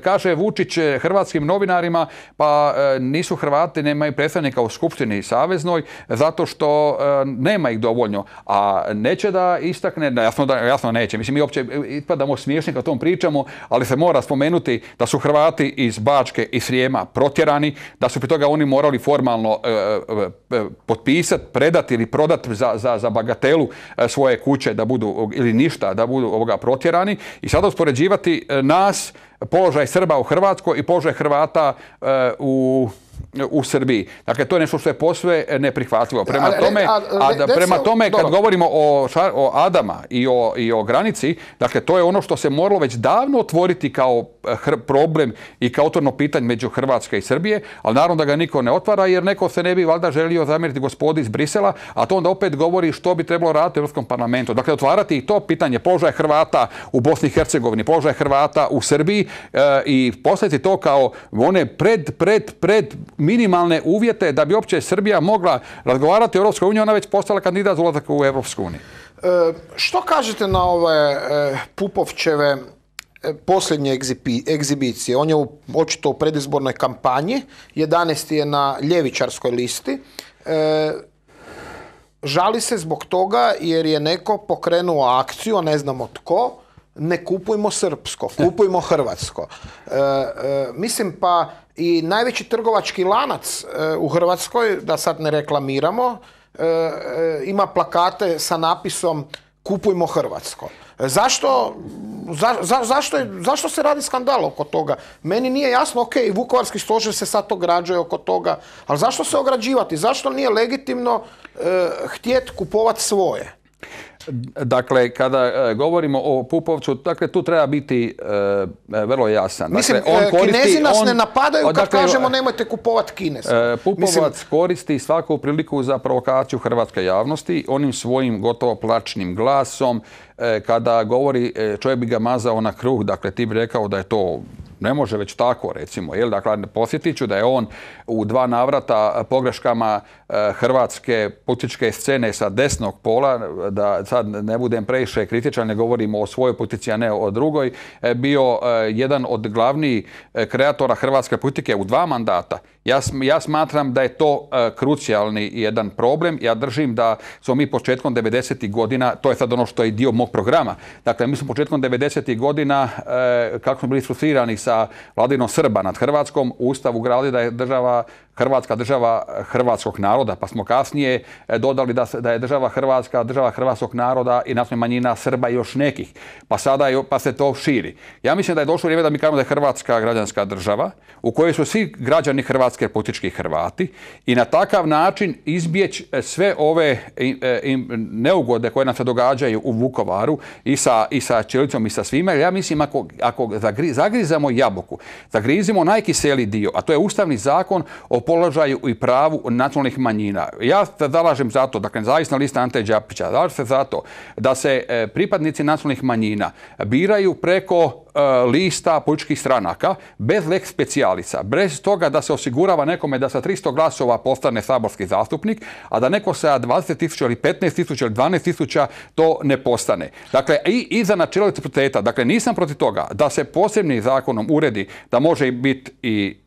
Kaže Vučić hrvatskim novinarima, pa nisu Hrvati, nemaju predstavnika u Skupštini saveznoj, zato što nema ih dovoljno. A neće da istakne, jasno neće. Mislim, mi uopće ispadamo smiješni kad o tom pričamo, ali se mora spomenuti da su Hrvati iz Bačke i Srijema protjerani, da su pri toga oni morali formalno potpisati, predati ili prodati za bagatelu svoje kuće da budu, ili ništa, da budu protjerani. I sada uspoređivati nas, položaj Srba u Hrvatskoj i položaj Hrvata u Srbiji. Dakle, to je nešto što je posve neprihvatljivo. Prema tome, kad govorimo o Adama i o granici, dakle, to je ono što se moralo već davno otvoriti kao problem i kao otvoreno pitanje među Hrvatske i Srbije, ali naravno da ga niko ne otvara, jer neko se ne bi valjda želio zamjeriti gospodi iz Brisela, a to onda opet govori što bi trebalo raditi u Europskom parlamentu. Dakle, otvarati i to pitanje položaja Hrvata u Bosni i Hercegovini, položaja Hrvata u Srbiji i postaviti to kao one pred minimalne uvjete da bi uopće Srbija mogla razgovarati o Europskoj uniji, ona već postala kandidat za ulazak u Europsku uniju. Što kažete na ove Pupovčeve posljednje egzibicije? On je očito u predizbornoj kampanji, 11. je na ljevičarskoj listi. Žali se zbog toga jer je neko pokrenuo akciju, a ne znamo tko, ne kupujmo srpsko, kupujmo hrvatsko. Mislim pa i najveći trgovački lanac u Hrvatskoj, da sad ne reklamiramo, ima plakate sa napisom kupujmo hrvatsko. Zašto se radi skandal oko toga? Meni nije jasno, ok, Vukovarski stožer se sad ograđuje oko toga, ali zašto se ograđivati? Zašto nije legitimno htjeti kupovati svoje? Dakle, kada govorimo o Pupovcu, dakle, tu treba biti vrlo jasan. Mislim, Kinezi nas ne napadaju kad kažemo nemojte kupovati kinesko. Pupovac koristi svaku priliku za provokaciju hrvatske javnosti, onim svojim gotovo plačnim glasom, kada govori čovjek bi ga mazao na kruh, dakle, ti bi rekao da je to ne može već tako, recimo. Dakle, posjetit ću da je on u 2 navrata pogreškama hrvatske političke scene sa desnog pola, da sad ne budem previše kritičan, ne govorimo o svojoj politici, a ne o drugoj, bio jedan od glavnih kreatora hrvatske politike u 2 mandata. Ja smatram da je to krucijalni jedan problem. Ja držim da smo mi početkom 90. godina, to je sad ono što je dio mog programa, dakle mi smo početkom 90. godina, kako smo bili frustrirani sa vladinom Srba nad Hrvatskom, u Ustavu ugradili da je Hrvatska država hrvatskog naroda, pa smo kasnije dodali da je država Hrvatska država hrvatskog naroda i nacionalnih manjina Srba i još nekih. Pa se to širi. Ja mislim da je došlo vrijeme da mi kažemo da je Hrvatska građanska država u kojoj su svi građani Hrvatske politički Hrvati i na takav način izbjeći sve ove neugode koje nam se događaju u Vukovaru i sa ćirilicom i sa svima. Ja mislim ako zagrizamo jabuku, zagrizimo najkiseliji dio, a to je Ustavni zakon o položaju i pravu nacionalnih manjina. Ja se zalažem za to, dakle, zavisna lista Ante Đapića, zalažem se za to da se pripadnici nacionalnih manjina biraju preko lista političkih stranaka, bez lex specialisa, bez toga da se osigurava nekome da sa 300 glasova postane saborski zastupnik, a da neko sa 20.000 ili 15.000 ili 12.000 to ne postane. Dakle, i za načelo reciprociteta, dakle, nisam protiv toga da se posebnim zakonom uredi da može biti i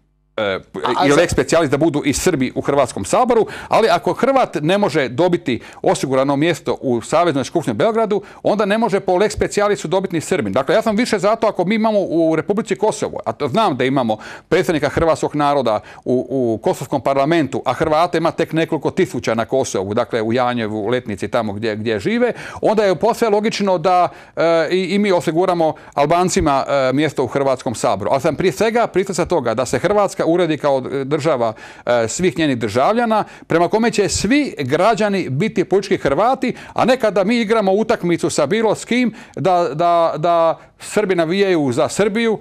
i lex specialis da budu i Srbi u Hrvatskom saboru, ali ako Hrvat ne može dobiti osigurano mjesto u Saveznoj skupštini u Beogradu, onda ne može po lex specialisu dobiti ni Srbin. Dakle, ja sam više zato ako mi imamo u Republici Kosovo, a to znam da imamo predstavnika hrvatskog naroda u Kosovskom parlamentu, a Hrvata ima tek nekoliko tisuća na Kosovu, dakle u Janjevu, Letnici, tamo gdje žive, onda je posve logično da i mi osiguramo Albancima mjesto u Hrvatskom saboru. Ali sam prije svega pristalica toga da se Hrvatska uredi kao država svih njenih državljana, prema kome će svi građani biti politički Hrvati, a ne kada mi igramo utakmicu sa bilo s kim da Srbi navijaju za Srbiju.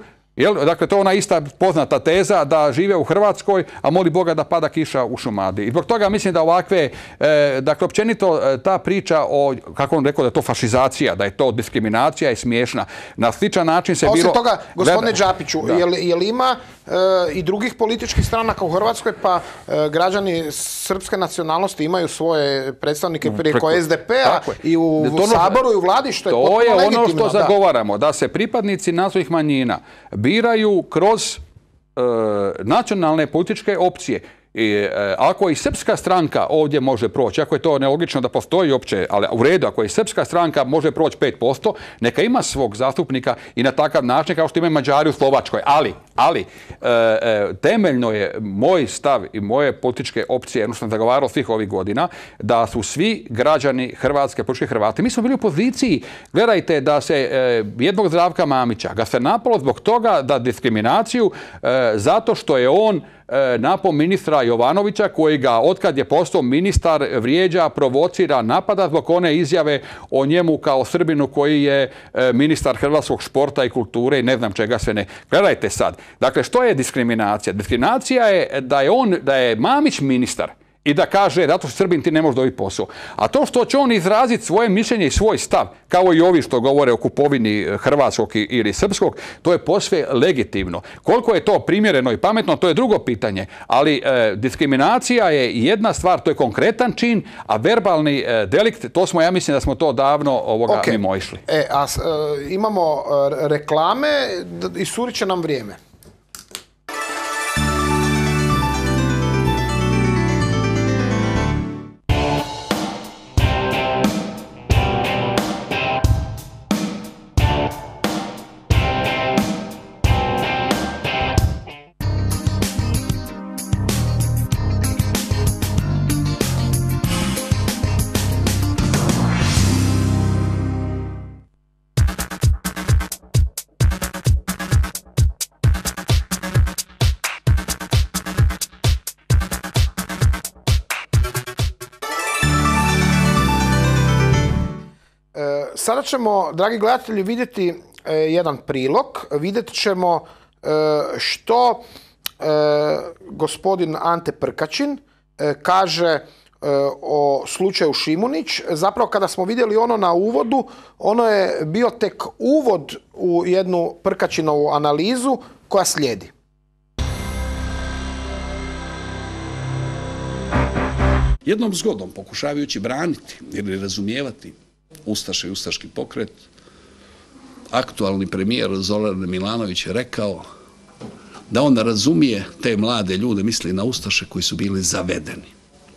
Dakle, to je ona ista poznata teza da žive u Hrvatskoj, a moli Boga da pada kiša u Šumadiji. I zbog toga mislim da ovakve, dakle, općenito ta priča o, kako on rekao, da je to fašizacija, da je to diskriminacija i smiješna. Na sličan način se bilo... Osim toga, gospodine Đapiću, je li ima i drugih političkih stranaka u Hrvatskoj, pa građani srpske nacionalnosti imaju svoje predstavnike preko SDP-a i u Saboru i u Vladi, što je potpuno legitimno. To je ono što zagovaramo, da se pripadnici nacionalnih manjina biraju kroz nacionalne političke opcije. Ako i srpska stranka ovdje može proći, ako je to nelogično da postoji uopće, ali u redu, ako i srpska stranka može proći 5%, neka ima svog zastupnika i na takav način kao što imaju Mađari u Slovačkoj. Ali temeljno je moj stav i moje političke opcije, jedno sam zagovarao svih ovih godina, da su svi građani Hrvatske, politički Hrvati. Mi smo bili u poziciji, gledajte, da se jednog Zdravka Mamića ga se napalo zbog toga da diskriminaciju zato što je on napao ministra Jovanovića koji ga, otkad je postao ministar, vrijeđa, provocira, napada zbog one izjave o njemu kao Srbinu koji je ministar hrvatskog športa i kulture i ne znam čega sve ne. Gledajte sad, dakle, što je diskriminacija? Diskriminacija je da je Mamić ministar i da kaže, zato što Srbin ti ne može dobiti posao. A to što će on izraziti svoje mišljenje i svoj stav, kao i ovi što govore o kupovini hrvatskog ili srpskog, to je posve legitimno. Koliko je to primjereno i pametno, to je drugo pitanje. Ali diskriminacija je jedna stvar, to je konkretan čin, a verbalni delikt, to smo, ja mislim da smo to davno mimo išli. Imamo reklame i surit će nam vrijeme. Sada ćemo, dragi gledatelji, vidjeti jedan prilog. Vidjet ćemo što gospodin Ante Prkačin kaže o slučaju Šimunić. Zapravo, kada smo vidjeli ono na uvodu, ono je bio tek uvod u jednu Prkačinovu analizu koja slijedi. Jednom zgodom, pokušavajući braniti ili razumijevati Ustaše i ustaški pokret, aktualni premijer Zoran Milanović je rekao da on razumije te mlade ljude, misli na ustaše koji su bili zavedeni.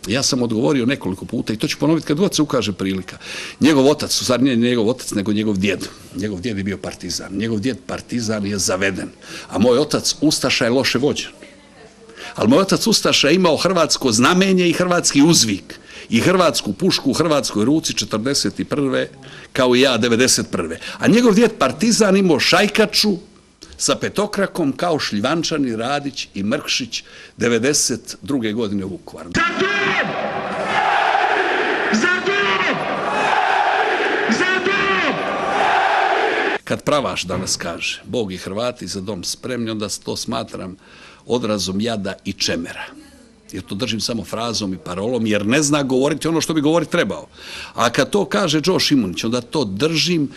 Ja sam odgovorio nekoliko puta i to ću ponoviti kad god se ukaže prilika. Njegov otac, u stvari nije njegov otac, nego njegov djed. Njegov djed je bio partizan. Njegov djed partizan je zaveden. A moj otac ustaša je loše vođen. Ali moj otac ustaša je imao hrvatsko znamenje i hrvatski uzvik. I hrvatsku pušku u hrvatskoj ruci 41. kao i ja 91. A njegov djed partizan imao šajkaču sa petokrakom kao Šljivančani, Radić i Mrkšić 92. godine u Vukovaru. Kad pravaš danas kaže Bog i Hrvati za dom spremni, onda to smatram odrazom jada i čemera. Jer to držim samo frazom i parolom, jer ne zna govoriti ono što bi govoriti trebao. A kad to kaže Đo Šimunić, onda to držim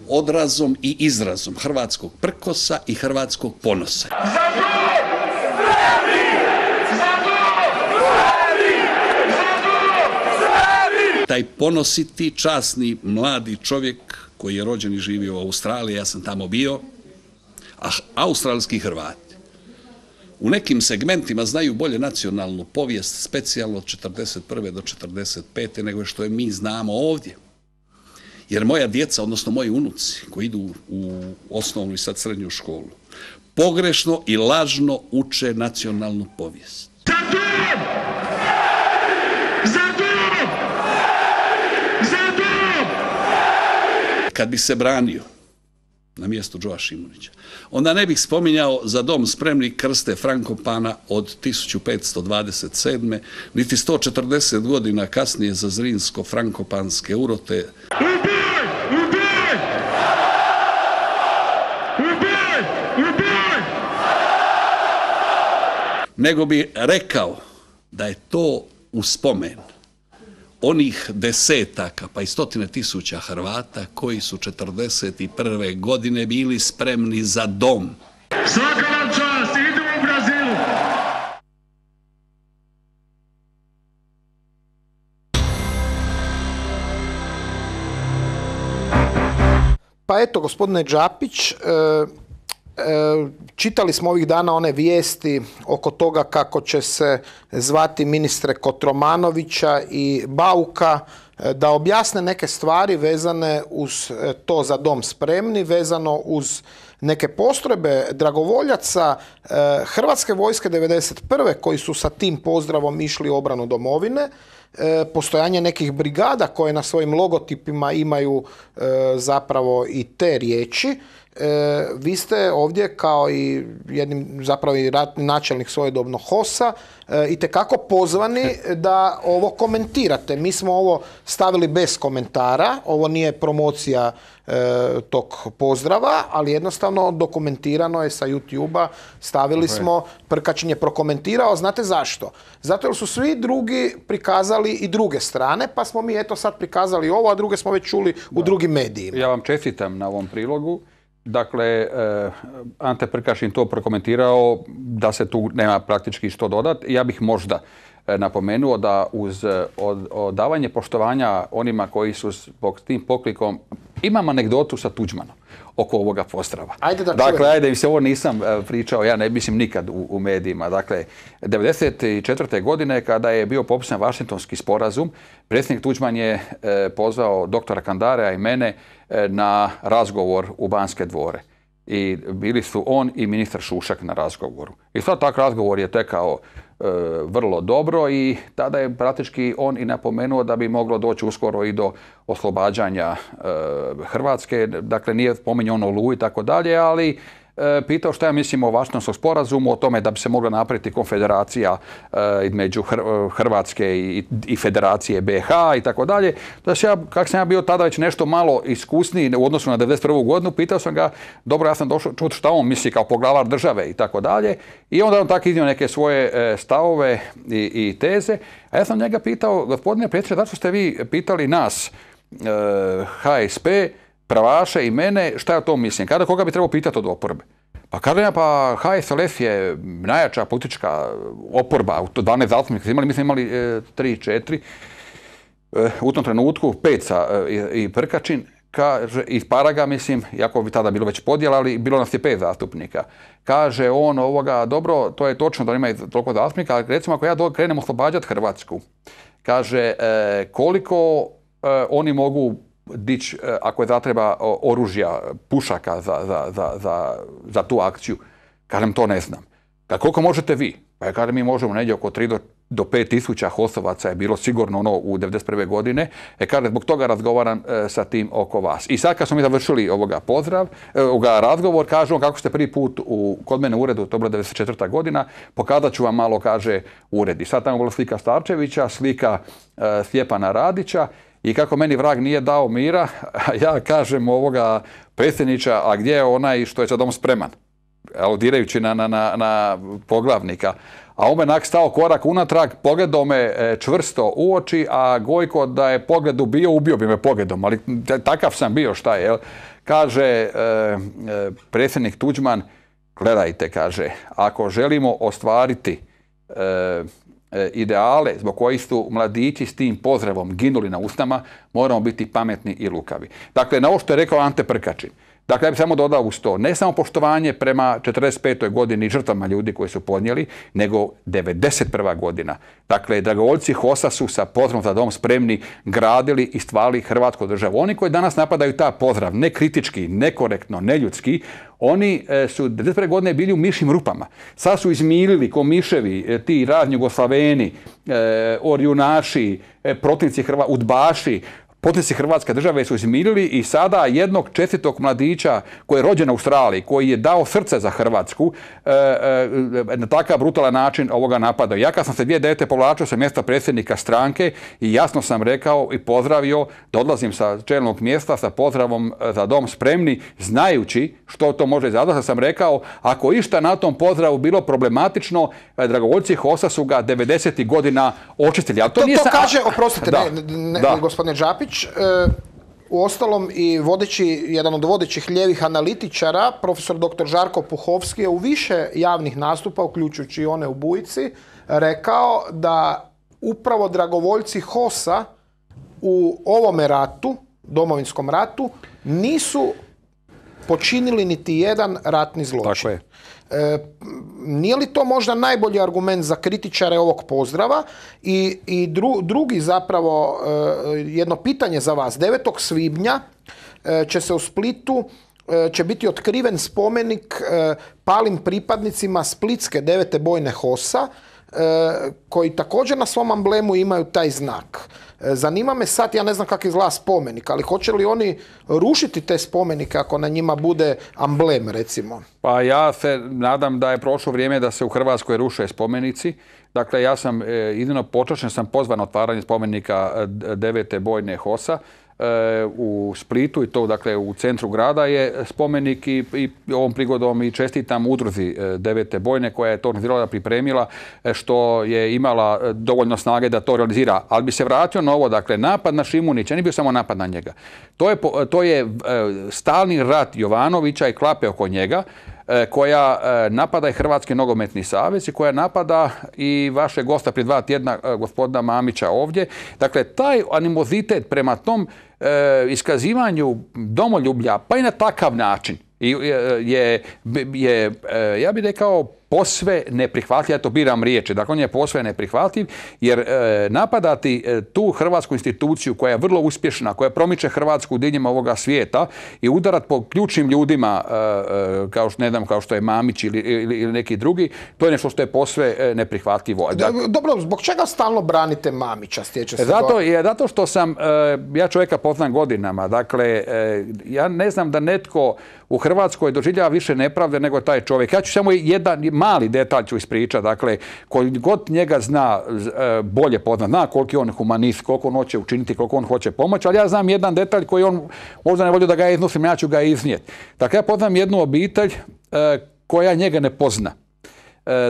odrazom i izrazom hrvatskog prkosa i hrvatskog ponosa. Taj ponositi, časni, mladi čovjek koji je rođen i živio u Australiji, ja sam tamo bio, a australski Hrvati u nekim segmentima znaju bolje nacionalnu povijest, specijalno od 1941. do 1945. nego što je mi znamo ovdje. Jer moja djeca, odnosno moji unuci koji idu u osnovnu i sad srednju školu, pogrešno i lažno uče nacionalnu povijest. Kad bi se branio na mjestu Džoa Šimunića, onda ne bih spominjao Za dom spremni Krste Frankopana od 1527. niti 140 godina kasnije za Zrinsko-Frankopanske urote. Nego bi rekao da je to u spomen onih desetaka pa i stotine tisuća Hrvata koji su 1941. godine bili spremni za dom. Svaka vam čast, idu u Brazilu! Pa eto, gospodine Đapić, čitali smo ovih dana one vijesti oko toga kako će se zvati ministre Kotromanovića i Bauka da objasne neke stvari vezane uz to Za dom spremni, vezano uz neke postrojbe dragovoljaca Hrvatske vojske 1991. koji su sa tim pozdravom išli u obranu domovine, postojanje nekih brigada koje na svojim logotipima imaju zapravo i te riječi. Vi ste ovdje kao i jednim zapravo i ratni načelnik svojedobno HOS-a itekako pozvani da ovo komentirate. Mi smo ovo stavili bez komentara, ovo nije promocija tog pozdrava, ali jednostavno dokumentirano je sa YouTube-a, stavili smo, Prkačin je prokomentirao, znate zašto? Zato jer su svi drugi prikazali i druge strane, pa smo mi eto sad prikazali ovo, a druge smo već čuli u drugim medijima. Ja vam čestitam na ovom prilogu. Dakle, Ante Prkačin to prokomentirao da se tu nema praktički što dodati. Ja bih možda napomenuo da uz odavanje poštovanja onima koji su s tim poklikom, imam anegdotu sa Tuđmanom oko ovoga pozdrava. Ajde, mi se ovo nisam pričao, ja ne mislim nikad u medijima. Dakle, 1994. godine kada je bio potpisan Vašingtonski sporazum, predsjednik Tuđman je pozvao doktora Kandarea i mene na razgovor u Banske dvore. I bili su on i ministar Šušak na razgovoru. I sad tak razgovor je tekao vrlo dobro i tada je praktički on i napomenuo da bi moglo doći uskoro i do oslobađanja Hrvatske. Dakle, nije spominjao ono Oluju i tako dalje, ali pitao šta ja mislim o Vašingtonskom sporazumu, o tome da bi se mogla napraviti konfederacija između Hrvatske i Federacije BiH i tako dalje. Kako sam ja bio tada već nešto malo iskusniji u odnosu na 1991. godinu, pitao sam ga, dobro, ja sam došao čuti šta on misli kao poglavar države i tako dalje. I onda on tako iznio neke svoje stavove i teze. A ja sam njega pitao, gospodine predsjedniče, zašto ste vi pitali nas, HSP, pravaše i mene, šta ja o tom mislim? Kada koga bi trebao pitati od oporbe? Pa kada pa HSLS je najjača politička oporba, u 12 zastupnika imali, mislim imali 3-4, u tom trenutku 5 i Prkačin, kaže, iz Paraga, mislim, iako bi tada bilo već podjela, ali bilo nas je 5 zastupnika. Kaže on dobro, to je točno da ima toliko zastupnika, ali recimo ako ja krenem oslobađati Hrvatsku, kaže, koliko oni mogu dići, ako je zatreba, oružja, pušaka za tu akciju. Kažem, to ne znam. Koliko možete vi? Pa ja kažem, mi možemo negdje oko 3 do 5 tisuća HOS-ovaca je bilo sigurno u 1991. godine. Kaže, zbog toga razgovaram sa tim oko vas. I sad kad smo mi završili razgovor, kažu kako ste prvi put kod mene u uredu, to je bila 1994. godina, pokazat ću vam malo, kaže, ured. I sad tamo je bila slika Starčevića, slika Stjepana Radića. I kako meni vrag nije dao mira, ja kažem predsjedniča, a gdje je onaj što je Za dom spreman? Aludirajući na poglavnika. A on me stao korak unatrag, pogledao me čvrsto u oči, a Gojko da je pogled ubio bi me pogledom, ali takav sam bio, šta je. Kaže predsjednik Tuđman, gledajte, kaže, ako želimo ostvariti ideale zbog kojih su mladići s tim pozdravom ginuli na usnama, moramo biti pametni i lukavi. Dakle, na ovo što je rekao Ante Prkačin, Dakle, ja bih samo dodao uz to, ne samo poštovanje prema 45. godini žrtvama ljudi koji su podnijeli, nego 91. godina. Dakle, dragovoljci HOS-a su sa pozdravom za dom spremni gradili i stvarali Hrvatsku državu. Oni koji danas napadaju ta pozdrav, nekritički, nekorektno, neljudski, oni su 91. godine bili u mišjim rupama. Sad su izmilili ko miševi, ti razni Jugoslaveni, orjunaši, protivnici udbaši, potnici Hrvatske države su izmirili i sada jednog čestitog mladića koji je rođen u Australiji, koji je dao srce za Hrvatsku, na takav brutalan način ovoga napada. Ja kad sam se 2009. povlačio sa mjesta predsjednika stranke i jasno sam rekao i pozdravio da odlazim sa čelnog mjesta sa pozdravom za dom spremni, znajući što to može izazvati, sam rekao ako išta na tom pozdravu bilo problematično, dragovoljci HOS-a su ga 90. godina očistili. Ali to nije kaže, oprostite, gospodine Đapić, uostalom i jedan od vodećih lijevih analitičara, profesor dr. Žarko Puhovski je u više javnih nastupa, uključujući i one u Bujici, rekao da upravo dragovoljci HOS-a u ovome ratu, Domovinskom ratu, nisu počinili niti jedan ratni zločin. Tako je. Nije li to možda najbolji argument za kritičare ovog pozdrava? I drugi zapravo, jedno pitanje za vas. 9. svibnja će se u Splitu će biti otkriven spomenik palim pripadnicima Splitske 9. bojne HOS-a, koji također na svom amblemu imaju taj znak. Zanima me sad, ja ne znam kako izgleda spomenik, ali hoće li oni rušiti te spomenike ako na njima bude amblem, recimo? Pa ja se nadam da je prošlo vrijeme da se u Hrvatskoj ruše spomenici. Dakle, ja sam iznimno počašćen, sam pozvan na otvaranje spomenika 9. bojne HOS-a u Splitu i to dakle u centru grada je spomenik i ovom prigodom i čestitam udruzi 9. bojne koja je to organizirala, pripremila, što je imala dovoljno snage da to realizira. Ali bi se vratio na ovo, dakle napad na Šimunića, nije bio samo napad na njega. To je stalni rat Jovanovića i klape oko njega, koja napada i Hrvatski nogometni savez i koja napada i vaše gosta prije 2 tjedna, gospodina Mamića ovdje. Dakle, taj animozitet prema tom iskazivanju domoljublja, pa i na takav način, je ja bih rekao, posve neprihvatljiv, ja to biram riječi, dakle on je posve neprihvatljiv, jer napadati tu hrvatsku instituciju koja je vrlo uspješna, koja promiče Hrvatsku diljem ovoga svijeta i udarat po ključnim ljudima, kao što je Mamić ili neki drugi, to je nešto što je posve neprihvatljivo. Dobro, zbog čega stalno branite Mamića, stječe se? Zato što sam, ja čovjeka poznam godinama, dakle, ja ne znam da netko u Hrvatskoj doživljava više nepravde nego taj čovjek. Ja ću samo jedan mali detalj ću ispričati. Dakle, koji god njega zna bolje poznat, zna koliko je on humanist, koliko on hoće učiniti, koliko on hoće pomoći, ali ja znam jedan detalj koji on možda ne volio da ga iznosim, ja ću ga iznijeti. Dakle, ja poznam jednu obitelj koja njega ne pozna.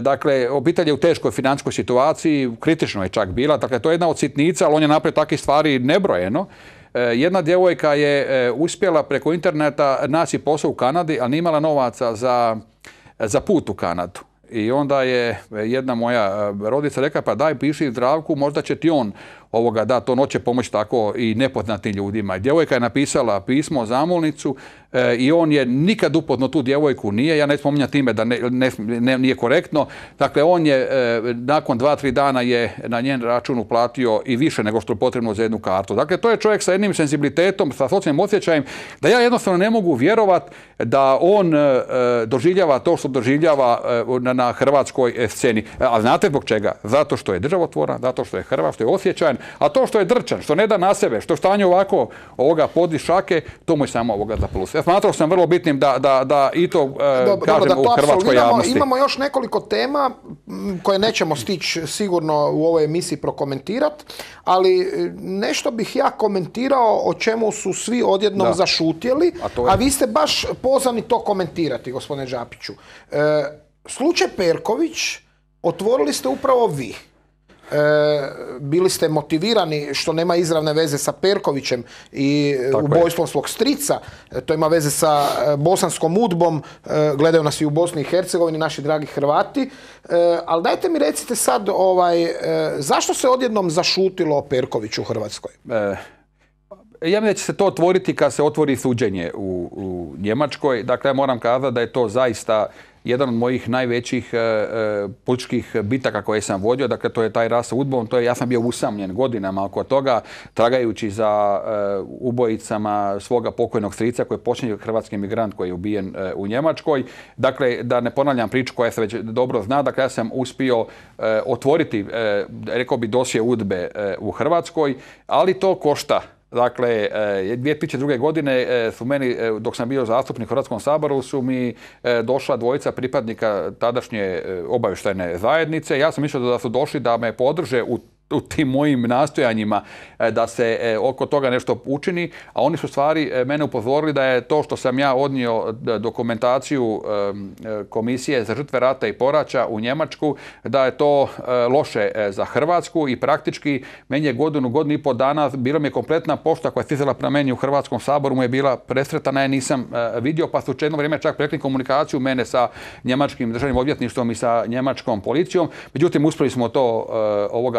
Dakle, obitelj je u teškoj financijskoj situaciji, kritično je čak bila, dakle, to je jedna od sitnica, ali on je napravio takvih stvari nebrojeno. Jedna djevojka je uspjela preko interneta naći posao u Kanadi, ali nije imala novaca za put u Kanadu. I onda je jedna moja rodica rekla, pa daj piši Zdravku, možda će ti on da on hoće pomoći tako i nepoznatim ljudima. Djevojka je napisala pismo, zamolnicu i on je nikad upoznao tu djevojku nije, ja ne spominjam time da nije korektno. Dakle, on je nakon 2-3 dana je na njen račun uplatio i više nego što je potrebno za jednu kartu. Dakle, to je čovjek sa jednim senzibilitetom, sa socijalnim osjećajem, da ja jednostavno ne mogu vjerovati da on doživljava to što doživljava na hrvatskoj sceni. A znate zbog čega? Zato što je državotvoran, zato što je Hrvat, što je osjećajan, a to što je drčan, što ne da na sebe, što stanje ovako podi šake, to mu je samo za plus. Ja smatrao sam vrlo bitnim da i to kažem u hrvatskoj javnosti. Imamo još nekoliko tema koje nećemo stići sigurno u ovoj emisiji prokomentirati, ali nešto bih ja komentirao o čemu su svi odjednom zašutjeli, a vi ste baš pozvani to komentirati, gospodine Đapiću. Slučaj Perković otvorili ste upravo vi. Bili ste motivirani, što nema izravne veze sa Perkovićem i ubojstvom svog strica, to ima veze sa bosanskom udbom, gledaju nas i u Bosni i Hercegovini naši dragi Hrvati, ali dajte mi recite sad zašto se odjednom zašutilo o Perkoviću u Hrvatskoj? Ja mislim da će se to otvoriti kad se otvori suđenje u Njemačkoj. Dakle, ja moram kazati da je to zaista jedan od mojih najvećih političkih bitaka koje sam vodio. Dakle, to je taj rat sa UDBA-om. Ja sam bio usamljen godinama oko toga, tragajući za ubojicama svoga pokojnog strica koji je posljednji hrvatski migrant koji je ubijen u Njemačkoj. Dakle, da ne ponavljam priču koja se već dobro zna, dakle, ja sam uspio otvoriti, rekao bi, dosje UDBA u Hrvatskoj, ali to košta. Dakle, 2002. godine su meni, dok sam bio zastupnik u Hrvatskom saboru, su mi došla dvojica pripadnika tadašnje obavještajne zajednice. Ja sam mislio da su došli da me podrže u tim mojim nastojanjima da se oko toga nešto učini, a oni su stvari mene upozorili da je to što sam ja odnio dokumentaciju Komisije za žrtve rata i poraća u Njemačku, da je to loše za Hrvatsku i praktički meni je godinu i pol dana bila mi je kompletna pošta koja je stizala prema meni u Hrvatskom saboru, mu je bila presretana, ja nisam vidio, pa su jedno vrijeme čak prekli komunikaciju mene sa njemačkim državnim odvjetništvom i sa njemačkom policijom. Međutim, uspjeli smo to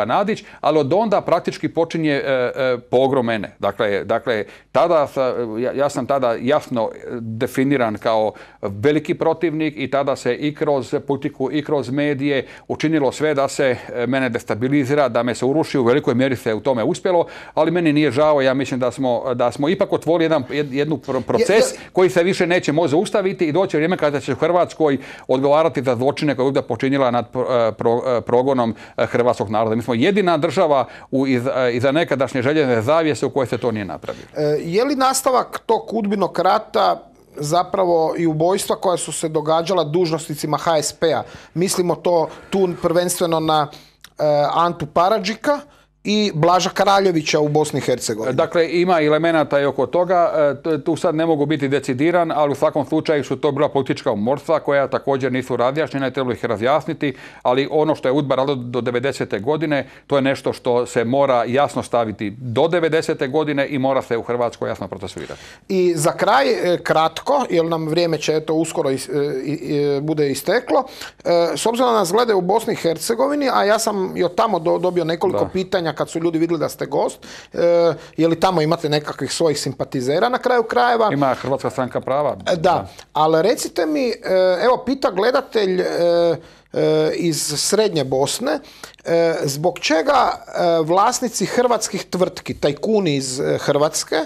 nadići, ali od onda praktički počinje pogrom mene. Dakle, ja sam tada jasno definiran kao veliki protivnik i tada se i kroz politiku i kroz medije učinilo sve da se mene destabilizira, da me se uruši. U velikoj mjeri se u tome uspjelo, ali meni nije žao. Ja mislim da smo ipak otvorili jednu proces koji se više neće moći zaustaviti i doći vrijeme kada će u Hrvatskoj odgovarati za zločine koje je počinila nad progonom hrvatskog naroda. Mi smo jedina država iza nekadašnje željezne zavjese u kojoj se to nije napravilo. Je li nastavak tog UDBA-inog rata zapravo i ubojstva koja su se događala dužnosnicima HSP-a? Mislimo tu prvenstveno na Antu Paradžika i Blaža Kraljevića u Bosni i Hercegovini. Dakle, ima elemenata i oko toga. Tu sad ne mogu biti decidiran, ali u svakom slučaju su to bila politička umorstva koja također nisu razjašnjena i trebalo ih razjasniti, ali ono što je UDBA radila do 90. godine, to je nešto što se mora jasno staviti do 90. godine i mora se u Hrvatskoj jasno procesuirati. I za kraj, kratko, jer nam vrijeme će uskoro bude isteklo, s obzirom da nas gledaju u Bosni i Hercegovini, a ja sam i od tamo dobio nekoliko pitanja kad su ljudi vidjeli da ste gost, je li tamo imate nekakvih svojih simpatizera na kraju krajeva? Ima Hrvatska stranka prava. Da, ali recite mi, evo pita gledatelj iz Srednje Bosne, zbog čega vlasnici hrvatskih tvrtki, tajkuni iz Hrvatske,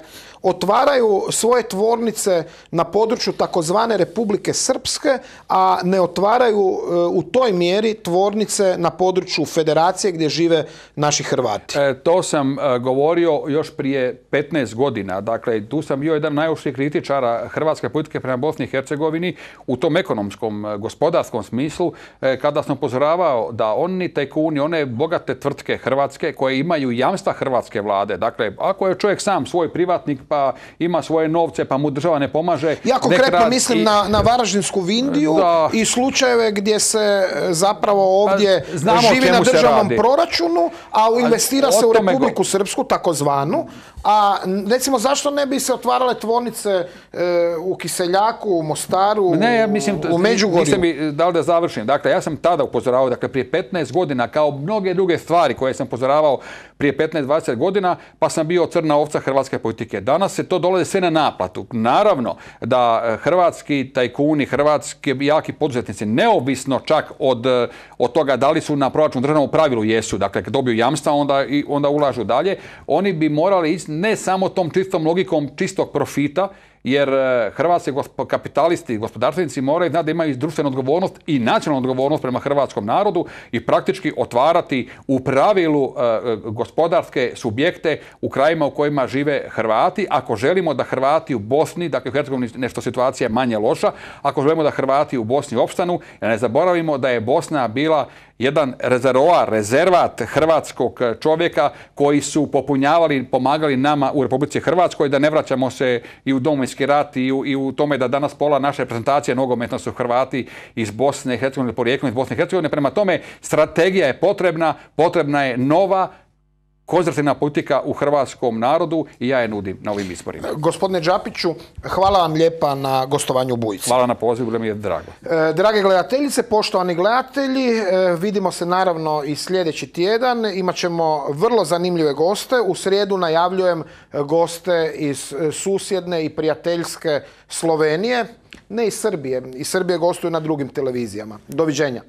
otvaraju svoje tvornice na području takozvane Republike Srpske, a ne otvaraju u toj mjeri tvornice na području Federacije gdje žive naši Hrvati? To sam govorio još prije 15 godina. Dakle, tu sam bio jedan najoštrih kritičara hrvatske politike prema Bosni i Hercegovini u tom ekonomskom, gospodarskom smislu, kada sam upozoravao da oni tajkuni, one bogate tvrtke hrvatske koje imaju jamstva hrvatske vlade, dakle, ako je čovjek sam svoj privatnik pa ima svoje novce pa mu država ne pomaže. Ja konkretno mislim na Varaždinsku Vindiju i slučajeve gdje se zapravo ovdje živi na državnom proračunu, a investira se u Republiku Srpsku, takozvanu. A recimo, zašto ne bi se otvarale tvornice u Kiseljaku, u Mostaru, u Međugorju? Niste mi dali da završim. Dakle, ja sam tada upozoravao, dakle, prije 15 godina, kao mnoge druge stvari koje sam upozoravao prije 15-20 godina, pa sam bio crna ovca hrvatske politike. Danas se to dolazi sve na naplatu. Naravno da hrvatski tajkuni, hrvatski jaki poduzetnici, neovisno čak od toga da li su na proračun državnom, u pravilu jesu, dakle, kad dobiju jamstva, onda ulažu dalje, oni bi morali ići ne samo tom čistom logikom čistog profita, jer hrvatski kapitalisti i gospodarstvenici moraju znati da imaju društvenu odgovornost i nacionalnu odgovornost prema hrvatskom narodu i praktički otvarati u pravilu gospodarske subjekte u krajima u kojima žive Hrvati. Ako želimo da Hrvati u Bosni, dakle u Hercegovini nešto situacija manje loša, ako želimo da Hrvati u Bosni opstanu, ne zaboravimo da je Bosna bila jedan rezervat hrvatskog čovjeka koji su popunjavali, pomagali nama u Republici Hrvatskoj, da ne vraćamo se i u Domovinski rat i u tome da danas pola naše reprezentacije nogometno su Hrvati iz Bosne i Hercegovine, porijeklom iz Bosne i Hercegovine. Prema tome, strategija je potrebna je nova, konzervativna politika u hrvatskom narodu i ja je nudim na ovim izborima. Gospodine Đapiću, hvala vam lijepa na gostovanju u Bujici. Hvala na pozivu, bilo mi je drago. Drage gledateljice, poštovani gledatelji, vidimo se naravno i sljedeći tjedan. Imat ćemo vrlo zanimljive goste. U srijedu najavljujem goste iz susjedne i prijateljske Slovenije, ne iz Srbije. Iz Srbije gostuju na drugim televizijama. Doviđenja.